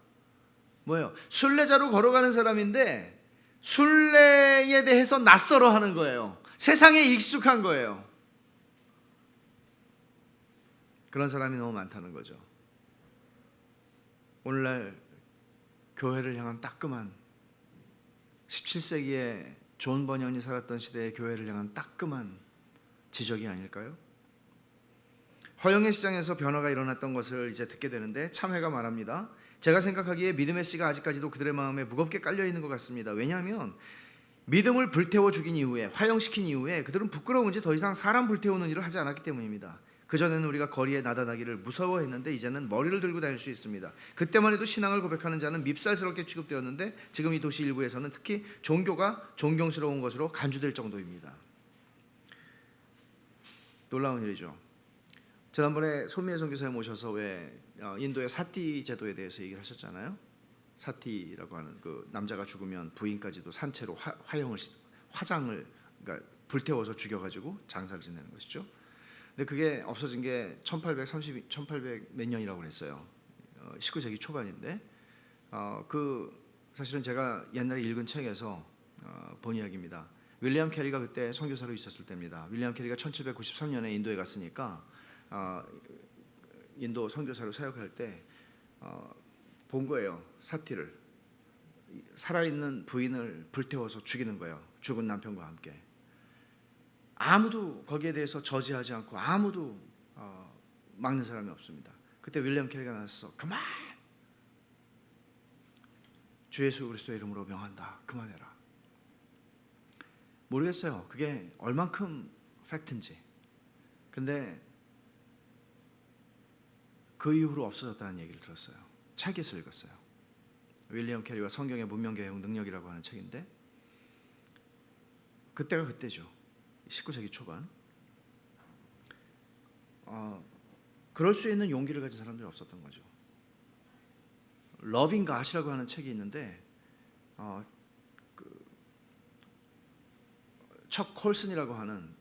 뭐예요? 순례자로 걸어가는 사람인데 순례에 대해서 낯설어 하는 거예요. 세상에 익숙한 거예요. 그런 사람이 너무 많다는 거죠. 오늘날 교회를 향한 따끔한 17세기에 존 버년이 살았던 시대의 교회를 향한 따끔한 지적이 아닐까요? 허영의 시장에서 변화가 일어났던 것을 이제 듣게 되는데 참회가 말합니다. 제가 생각하기에 믿음의 씨가 아직까지도 그들의 마음에 무겁게 깔려 있는 것 같습니다. 왜냐하면 믿음을 불태워 죽인 이후에, 화형시킨 이후에 그들은 부끄러운지 더 이상 사람 불태우는 일을 하지 않았기 때문입니다. 그전에는 우리가 거리에 나다나기를 무서워했는데 이제는 머리를 들고 다닐 수 있습니다. 그때만 해도 신앙을 고백하는 자는 밉살스럽게 취급되었는데 지금 이 도시 일부에서는 특히 종교가 존경스러운 것으로 간주될 정도입니다. 놀라운 일이죠. 지난번에 손미애 선교사님 모셔서 왜 인도의 사티 제도에 대해서 얘기를 하셨잖아요. 사티라고 하는 그 남자가 죽으면 부인까지도 산채로 화장을 그러니까 불태워서 죽여가지고 장사를 지내는 것이죠. 근데 그게 없어진 게 1800 몇 년이라고 그랬어요. 19세기 초반인데 그 사실은 제가 옛날에 읽은 책에서 본 이야기입니다. 윌리엄 캐리가 그때 선교사로 있었을 때입니다. 윌리엄 캐리가 1793년에 인도에 갔으니까 인도 선교사로 사역할 때 본 거예요. 사티를 살아있는 부인을 불태워서 죽이는 거예요. 죽은 남편과 함께. 아무도 거기에 대해서 저지하지 않고 아무도 막는 사람이 없습니다. 그때 윌리엄 캐리가 나서 그만, 주 예수 그리스도의 이름으로 명한다, 그만해라. 모르겠어요. 그게 얼만큼 팩트인지. 근데 그 이후로 없어졌다는 얘기를 들었어요. 책에서 읽었어요. 윌리엄 캐리와 성경의 문명개혁 능력이라고 하는 책인데 그때가 그때죠. 19세기 초반. 그럴 수 있는 용기를 가진 사람들이 없었던 거죠. 러빙 갓이라고 하는 책이 있는데 척 콜슨이라고 하는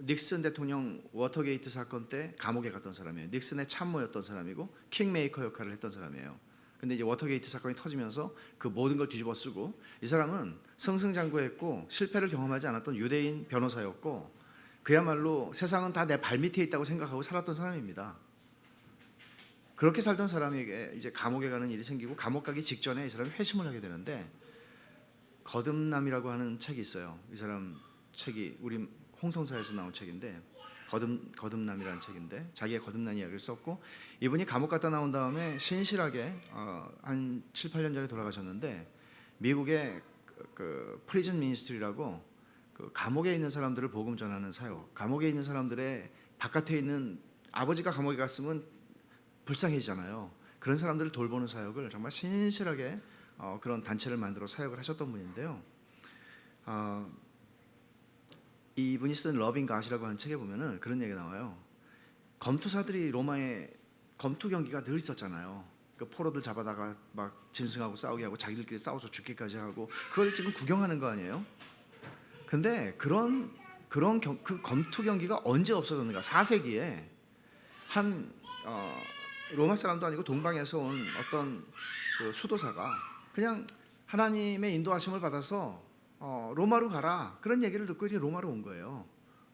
닉슨 대통령 워터게이트 사건 때 감옥에 갔던 사람이에요. 닉슨의 참모였던 사람이고 킹메이커 역할을 했던 사람이에요. 근데 이제 워터게이트 사건이 터지면서 그 모든 걸 뒤집어쓰고, 이 사람은 승승장구했고 실패를 경험하지 않았던 유대인 변호사였고 그야말로 세상은 다 내 발밑에 있다고 생각하고 살았던 사람입니다. 그렇게 살던 사람에게 이제 감옥에 가는 일이 생기고 감옥 가기 직전에 이 사람이 회심을 하게 되는데, 거듭남이라고 하는 책이 있어요. 이 사람 책이 우리 홍성사에서 나온 책인데 거듭남이라는 책인데 자기의 거듭난 이야기를 썼고, 이분이 감옥 갔다 나온 다음에 신실하게 한 7, 8년 전에 돌아가셨는데 미국의 그 프리즌 미니스트리라고 그 감옥에 있는 사람들을 복음 전하는 사역, 감옥에 있는 사람들의 바깥에 있는, 아버지가 감옥에 갔으면 불쌍해지잖아요. 그런 사람들을 돌보는 사역을 정말 신실하게 그런 단체를 만들어 사역을 하셨던 분인데요. 이분이 쓴 러빙 갓이라고 하는 책에 보면은 그런 얘기가 나와요. 검투사들이 로마에 검투 경기가 늘 있었잖아요. 그 포로들 잡아다가 막 짐승하고 싸우게 하고 자기들끼리 싸워서 죽기까지 하고, 그걸 지금 구경하는 거 아니에요? 근데 그런 그 검투 경기가 언제 없어졌는가? 4세기에 한 로마 사람도 아니고 동방에서 온 어떤 그 수도사가 그냥 하나님의 인도하심을 받아서 로마로 가라, 그런 얘기를 듣고 이제 로마로 온 거예요.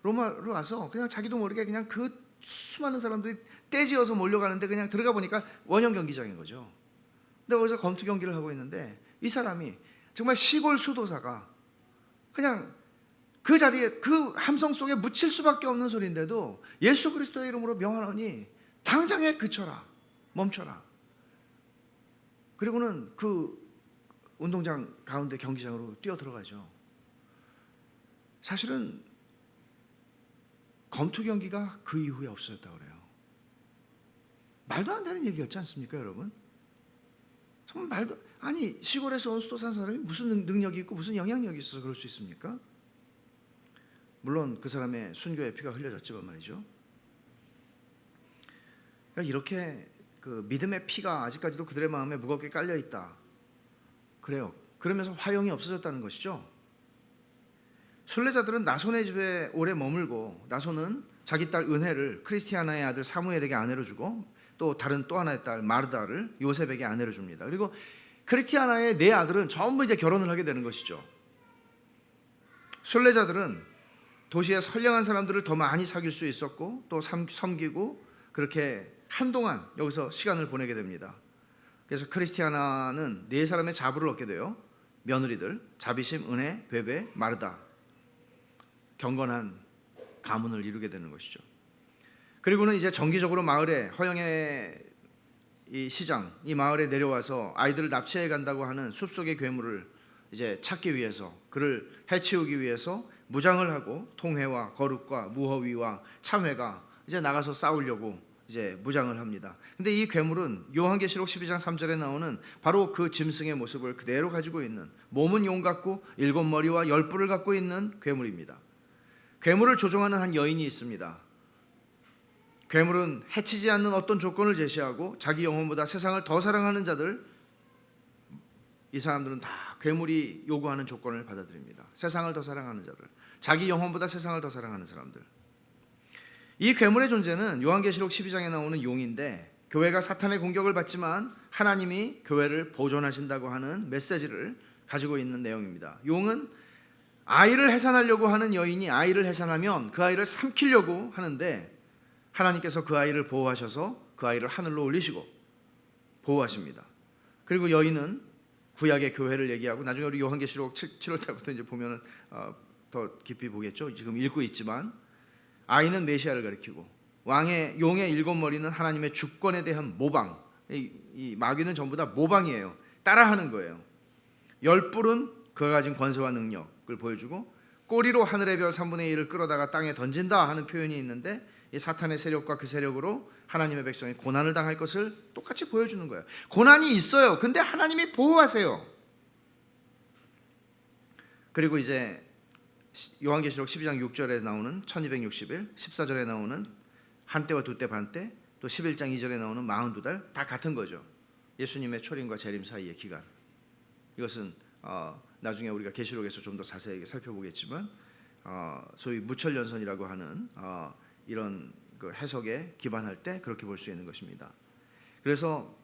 로마로 와서 그냥 자기도 모르게 그냥 그 수많은 사람들이 떼지어서 몰려가는데 그냥 들어가 보니까 원형 경기장인 거죠. 근데 거기서 검투 경기를 하고 있는데 이 사람이 정말 시골 수도사가 그냥 그 자리에 그 함성 속에 묻힐 수밖에 없는 소리인데도 예수 그리스도의 이름으로 명하노니 당장에 그쳐라, 멈춰라. 그리고는 그 운동장 가운데 경기장으로 뛰어 들어가죠. 사실은 검투 경기가 그 이후에 없어졌다고 그래요. 말도 안 되는 얘기였지 않습니까, 여러분? 정말 아니, 시골에서 온 수도 산 사람이 무슨 능력이 있고 무슨 영향력이 있어서 그럴 수 있습니까? 물론 그 사람의 순교의 피가 흘려졌지만 말이죠. 그러니까 이렇게 그 믿음의 피가 아직까지도 그들의 마음에 무겁게 깔려 있다. 그래요. 그러면서 화형이 없어졌다는 것이죠. 순례자들은 나손의 집에 오래 머물고, 나손은 자기 딸 은혜를 크리스티아나의 아들 사무엘에게 아내로 주고 또 하나의 딸 마르다를 요셉에게 아내로 줍니다. 그리고 크리스티아나의 네 아들은 전부 이제 결혼을 하게 되는 것이죠. 순례자들은 도시의 선량한 사람들을 더 많이 사귈 수 있었고 또 섬기고 그렇게 한동안 여기서 시간을 보내게 됩니다. 그래서 크리스티아나는 네 사람의 자부를 얻게 돼요. 며느리들, 자비심, 은혜, 베베, 마르다. 경건한 가문을 이루게 되는 것이죠. 그리고는 이제 정기적으로 마을에, 허영의 이 시장, 이 마을에 내려와서 아이들을 납치해 간다고 하는 숲속의 괴물을 이제 찾기 위해서, 그를 해치우기 위해서 무장을 하고 통회와 거룩과 무허위와 참회가 이제 나가서 싸우려고 이제 무장을 합니다. 근데 이 괴물은 요한계시록 12장 3절에 나오는 바로 그 짐승의 모습을 그대로 가지고 있는, 몸은 용 같고 7머리와 10뿔을 갖고 있는 괴물입니다. 괴물을 조종하는 한 여인이 있습니다. 괴물은 해치지 않는 어떤 조건을 제시하고 자기 영혼보다 세상을 더 사랑하는 자들, 이 사람들은 다 괴물이 요구하는 조건을 받아들입니다. 세상을 더 사랑하는 자들, 자기 영혼보다 세상을 더 사랑하는 사람들. 이 괴물의 존재는 요한계시록 12장에 나오는 용인데, 교회가 사탄의 공격을 받지만 하나님이 교회를 보존하신다고 하는 메시지를 가지고 있는 내용입니다. 용은 아이를 해산하려고 하는 여인이 아이를 해산하면 그 아이를 삼키려고 하는데, 하나님께서 그 아이를 보호하셔서 그 아이를 하늘로 올리시고 보호하십니다. 그리고 여인은 구약의 교회를 얘기하고, 나중에 우리 요한계시록 7월 달부터 이제 보면은 더 깊이 보겠죠. 지금 읽고 있지만 아이는 메시아를 가리키고, 왕의 용의 7머리는 하나님의 주권에 대한 모방, 이 마귀는 전부 다 모방이에요. 따라하는 거예요. 10뿔은 그가 가진 권세와 능력을 보여주고, 꼬리로 하늘의 별 3분의 1을 끌어다가 땅에 던진다 하는 표현이 있는데, 이 사탄의 세력과 그 세력으로 하나님의 백성이 고난을 당할 것을 똑같이 보여주는 거예요. 고난이 있어요. 근데 하나님이 보호하세요. 그리고 이제 요한계시록 12장 6절에 나오는 1260일, 14절에 나오는 한때와 두때 반때, 또 11장 2절에 나오는 42달, 다 같은 거죠. 예수님의 초림과 재림 사이의 기간. 이것은 나중에 우리가 계시록에서 좀 더 자세하게 살펴보겠지만, 소위 무천년선이라고 하는 이런 그 해석에 기반할 때 그렇게 볼 수 있는 것입니다. 그래서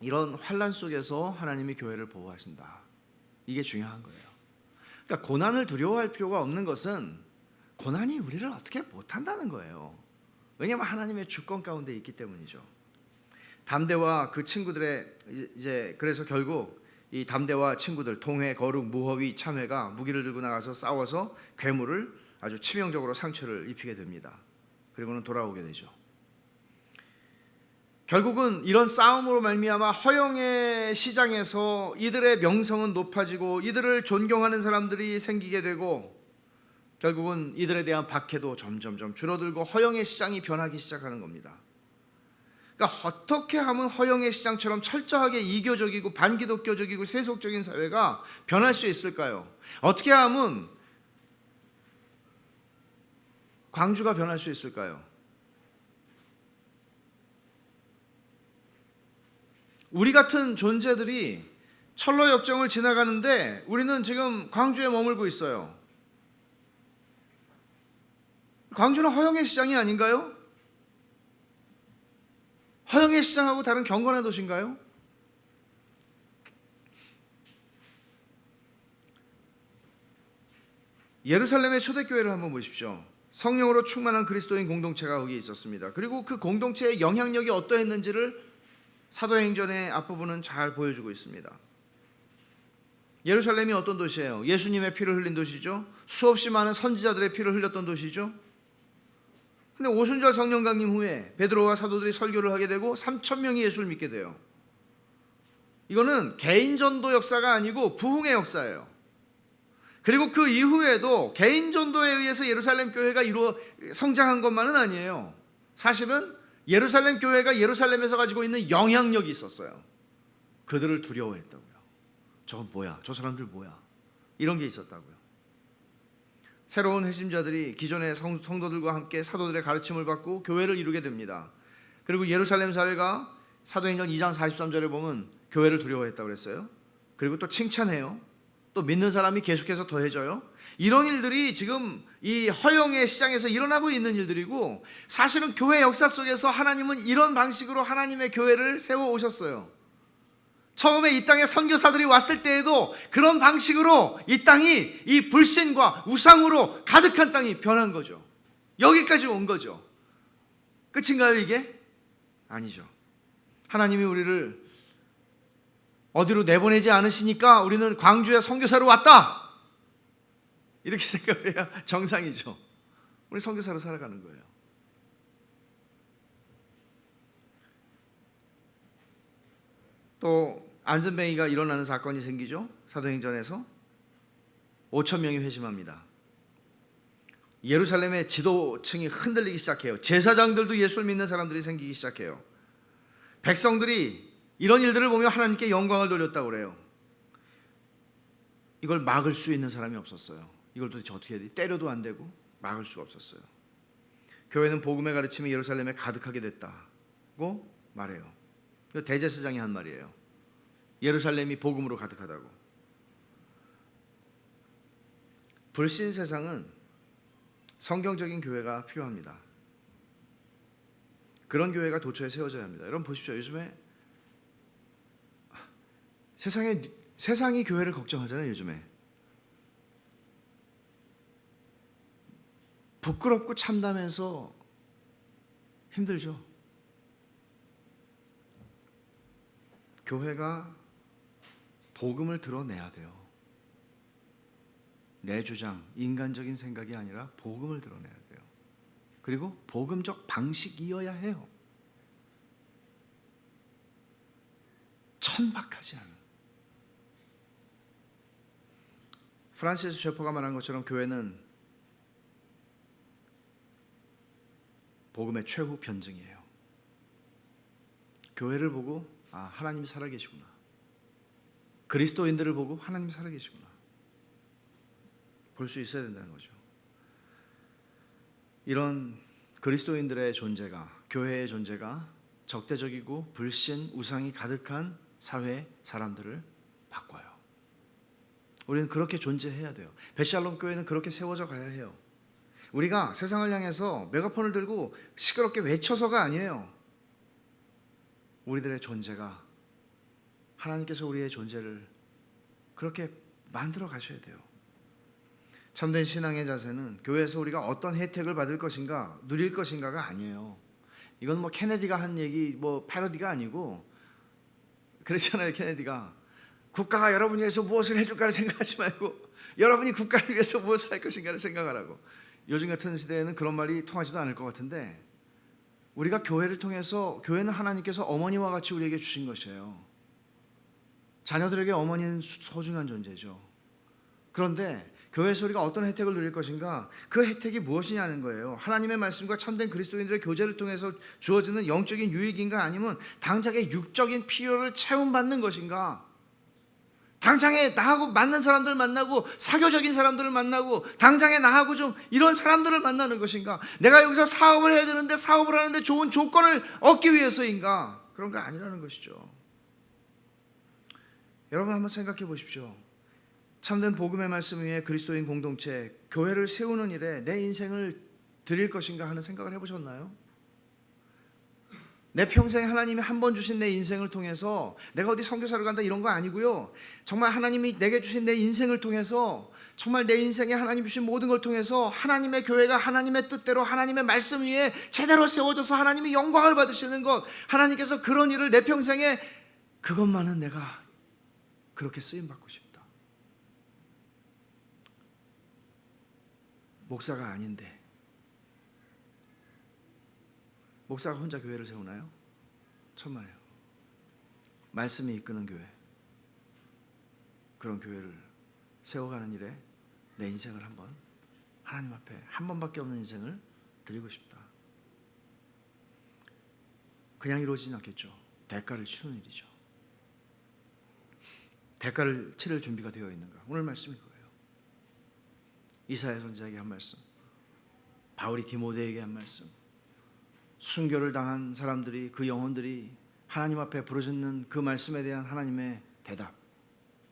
이런 환난 속에서 하나님이 교회를 보호하신다. 이게 중요한 거예요. 그러니까 고난을 두려워할 필요가 없는 것은 고난이 우리를 어떻게 못한다는 거예요. 왜냐하면 하나님의 주권 가운데 있기 때문이죠. 담대와 그 친구들의 이제 그래서 결국 이 담대와 친구들, 통회, 거룩, 무허위, 참회가 무기를 들고 나가서 싸워서 괴물을 아주 치명적으로 상처를 입히게 됩니다. 그리고는 돌아오게 되죠. 결국은 이런 싸움으로 말미암아 허영의 시장에서 이들의 명성은 높아지고 이들을 존경하는 사람들이 생기게 되고, 결국은 이들에 대한 박해도 점점점 줄어들고 허영의 시장이 변하기 시작하는 겁니다. 그러니까 어떻게 하면 허영의 시장처럼 철저하게 이교적이고 반기독교적이고 세속적인 사회가 변할 수 있을까요? 어떻게 하면 광주가 변할 수 있을까요? 우리 같은 존재들이 철로 역정을 지나가는데 우리는 지금 광주에 머물고 있어요. 광주는 허영의 시장이 아닌가요? 허영의 시장하고 다른 경건의 도시인가요? 예루살렘의 초대교회를 한번 보십시오. 성령으로 충만한 그리스도인 공동체가 거기에 있었습니다. 그리고 그 공동체의 영향력이 어떠했는지를 사도행전의 앞부분은 잘 보여주고 있습니다. 예루살렘이 어떤 도시예요? 예수님의 피를 흘린 도시죠. 수없이 많은 선지자들의 피를 흘렸던 도시죠. 근데 오순절 성령 강림 후에 베드로와 사도들이 설교를 하게 되고 3,000명이 예수를 믿게 돼요. 이거는 개인 전도 역사가 아니고 부흥의 역사예요. 그리고 그 이후에도 개인 전도에 의해서 예루살렘 교회가 성장한 것만은 아니에요. 사실은 예루살렘 교회가 예루살렘에서 가지고 있는 영향력이 있었어요. 그들을 두려워했다고요. 저건 뭐야? 저 사람들 뭐야? 이런 게 있었다고요. 새로운 회심자들이 기존의 성도들과 함께 사도들의 가르침을 받고 교회를 이루게 됩니다. 그리고 예루살렘 사회가 사도행전 2장 43절에 보면 교회를 두려워했다고 그랬어요. 그리고 또 칭찬해요. 또 믿는 사람이 계속해서 더해져요. 이런 일들이 지금 이 허영의 시장에서 일어나고 있는 일들이고, 사실은 교회 역사 속에서 하나님은 이런 방식으로 하나님의 교회를 세워 오셨어요. 처음에 이 땅에 선교사들이 왔을 때에도 그런 방식으로 이 땅이 이 불신과 우상으로 가득한 땅이 변한 거죠. 여기까지 온 거죠. 끝인가요 이게? 아니죠. 하나님이 우리를 어디로 내보내지 않으시니까 우리는 광주에 선교사로 왔다, 이렇게 생각해야 정상이죠. 우리 선교사로 살아가는 거예요. 또 안전뱅이가 일어나는 사건이 생기죠. 사도행전에서 5천 명이 회심합니다. 예루살렘의 지도층이 흔들리기 시작해요. 제사장들도 예수를 믿는 사람들이 생기기 시작해요. 백성들이 이런 일들을 보며 하나님께 영광을 돌렸다고 그래요. 이걸 막을 수 있는 사람이 없었어요. 이걸 도대체 어떻게 해야 돼? 때려도 안 되고 막을 수가 없었어요. 교회는 복음의 가르침이 예루살렘에 가득하게 됐다고 말해요. 대제사장이 한 말이에요. 예루살렘이 복음으로 가득하다고. 불신 세상은 성경적인 교회가 필요합니다. 그런 교회가 도처에 세워져야 합니다. 여러분 보십시오. 요즘에 세상이 교회를 걱정하잖아요. 요즘에 부끄럽고 참담해서 힘들죠. 교회가 복음을 드러내야 돼요. 내 주장, 인간적인 생각이 아니라 복음을 드러내야 돼요. 그리고 복음적 방식이어야 해요. 천박하지 않은. 프란시스 셰퍼가 말한 것처럼 교회는 복음의 최후 변증이에요. 교회를 보고 하나님이 살아계시구나. 그리스도인들을 보고 하나님이 살아계시구나. 볼 수 있어야 된다는 거죠. 이런 그리스도인들의 존재가, 교회의 존재가 적대적이고 불신, 우상이 가득한 사회 사람들을 바꿔요. 우리는 그렇게 존재해야 돼요. 베샬롬 교회는 그렇게 세워져 가야 해요. 우리가 세상을 향해서 메가폰을 들고 시끄럽게 외쳐서가 아니에요. 우리들의 존재가 하나님께서 우리의 존재를 그렇게 만들어 가셔야 돼요. 참된 신앙의 자세는 교회에서 우리가 어떤 혜택을 받을 것인가, 누릴 것인가가 아니에요. 이건 뭐 케네디가 한 얘기, 뭐 패러디가 아니고, 그랬잖아요. 케네디가 국가가 여러분을 위해서 무엇을 해줄까를 생각하지 말고 여러분이 국가를 위해서 무엇을 할 것인가를 생각하라고. 요즘 같은 시대에는 그런 말이 통하지도 않을 것 같은데, 우리가 교회를 통해서, 교회는 하나님께서 어머니와 같이 우리에게 주신 것이에요. 자녀들에게 어머니는 소중한 존재죠. 그런데 교회에서 우리가 어떤 혜택을 누릴 것인가, 그 혜택이 무엇이냐는 거예요. 하나님의 말씀과 참된 그리스도인들의 교제를 통해서 주어지는 영적인 유익인가, 아니면 당장의 육적인 필요를 채움받는 것인가. 당장에 나하고 맞는 사람들을 만나고 사교적인 사람들을 만나고 당장에 나하고 좀 이런 사람들을 만나는 것인가. 내가 여기서 사업을 해야 되는데 사업을 하는데 좋은 조건을 얻기 위해서인가. 그런 거 아니라는 것이죠. 여러분 한번 생각해 보십시오. 참된 복음의 말씀 위에 그리스도인 공동체, 교회를 세우는 일에 내 인생을 드릴 것인가 하는 생각을 해보셨나요? 내 평생에 하나님이 한 번 주신 내 인생을 통해서 내가 어디 선교사를 간다 이런 거 아니고요. 정말 하나님이 내게 주신 내 인생을 통해서, 정말 내 인생에 하나님 주신 모든 걸 통해서 하나님의 교회가 하나님의 뜻대로 하나님의 말씀 위에 제대로 세워져서 하나님이 영광을 받으시는 것, 하나님께서 그런 일을 내 평생에, 그것만은 내가 그렇게 쓰임받고 싶다. 목사가 아닌데 목사가 혼자 교회를 세우나요? 천만에요. 말씀이 이끄는 교회, 그런 교회를 세워가는 일에 내 인생을 한번 하나님 앞에 한 번밖에 없는 인생을 드리고 싶다. 그냥 이루어지진 않겠죠. 대가를 치르는 일이죠. 대가를 치를 준비가 되어 있는가? 오늘 말씀이 그거예요. 이사야 선지자에게 한 말씀, 바울이 디모데에게 한 말씀, 순교를 당한 사람들이, 그 영혼들이 하나님 앞에 부르짖는 그 말씀에 대한 하나님의 대답,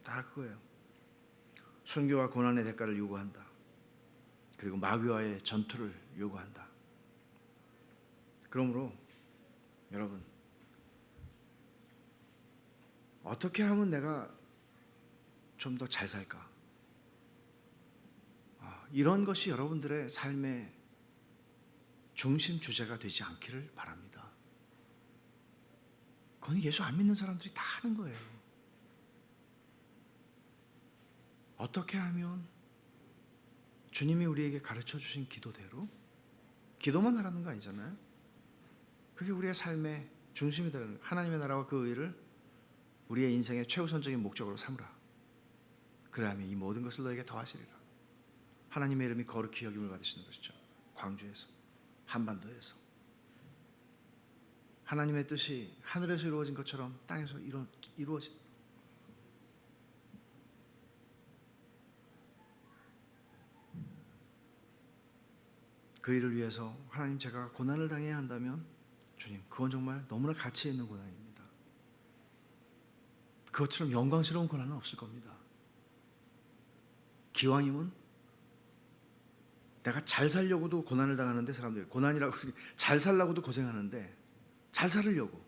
다 그거예요. 순교와 고난의 대가를 요구한다. 그리고 마귀와의 전투를 요구한다. 그러므로 여러분, 어떻게 하면 내가 좀 더 잘 살까? 이런 것이 여러분들의 삶의 중심 주제가 되지 않기를 바랍니다. 그건 예수 안 믿는 사람들이 다 하는 거예요. 어떻게 하면 주님이 우리에게 가르쳐 주신 기도대로, 기도만 하라는 거 아니잖아요. 그게 우리의 삶의 중심이 되는, 하나님의 나라와 그 의를 우리의 인생의 최우선적인 목적으로 삼으라. 그러하면 이 모든 것을 너에게 더하시리라. 하나님의 이름이 거룩히 여김을 받으시는 것이죠. 광주에서, 한반도에서 하나님의 뜻이 하늘에서 이루어진 것처럼 땅에서 이루어진. 그 일을 위해서 하나님, 제가 고난을 당해야 한다면 주님, 그건 정말 너무나 가치 있는 고난입니다. 그것처럼 영광스러운 고난은 없을 겁니다. 기왕이면 내가 잘 살려고도 고난을 당하는데, 사람들이 고난이라고 잘 살려고도 고생하는데 잘 살으려고,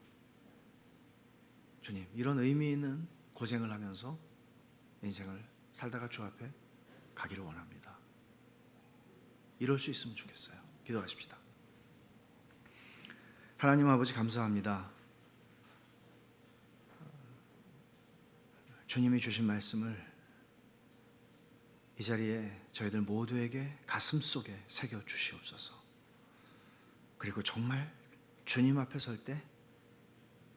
주님, 이런 의미 있는 고생을 하면서 인생을 살다가 주 앞에 가기를 원합니다. 이럴 수 있으면 좋겠어요. 기도하십시다. 하나님 아버지, 감사합니다. 주님이 주신 말씀을 이 자리에 저희들 모두에게 가슴 속에 새겨 주시옵소서. 그리고 정말 주님 앞에 설 때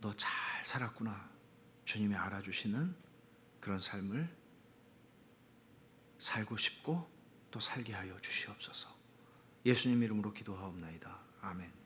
너 잘 살았구나, 주님이 알아주시는 그런 삶을 살고 싶고 또 살게 하여 주시옵소서. 예수님 이름으로 기도하옵나이다. 아멘.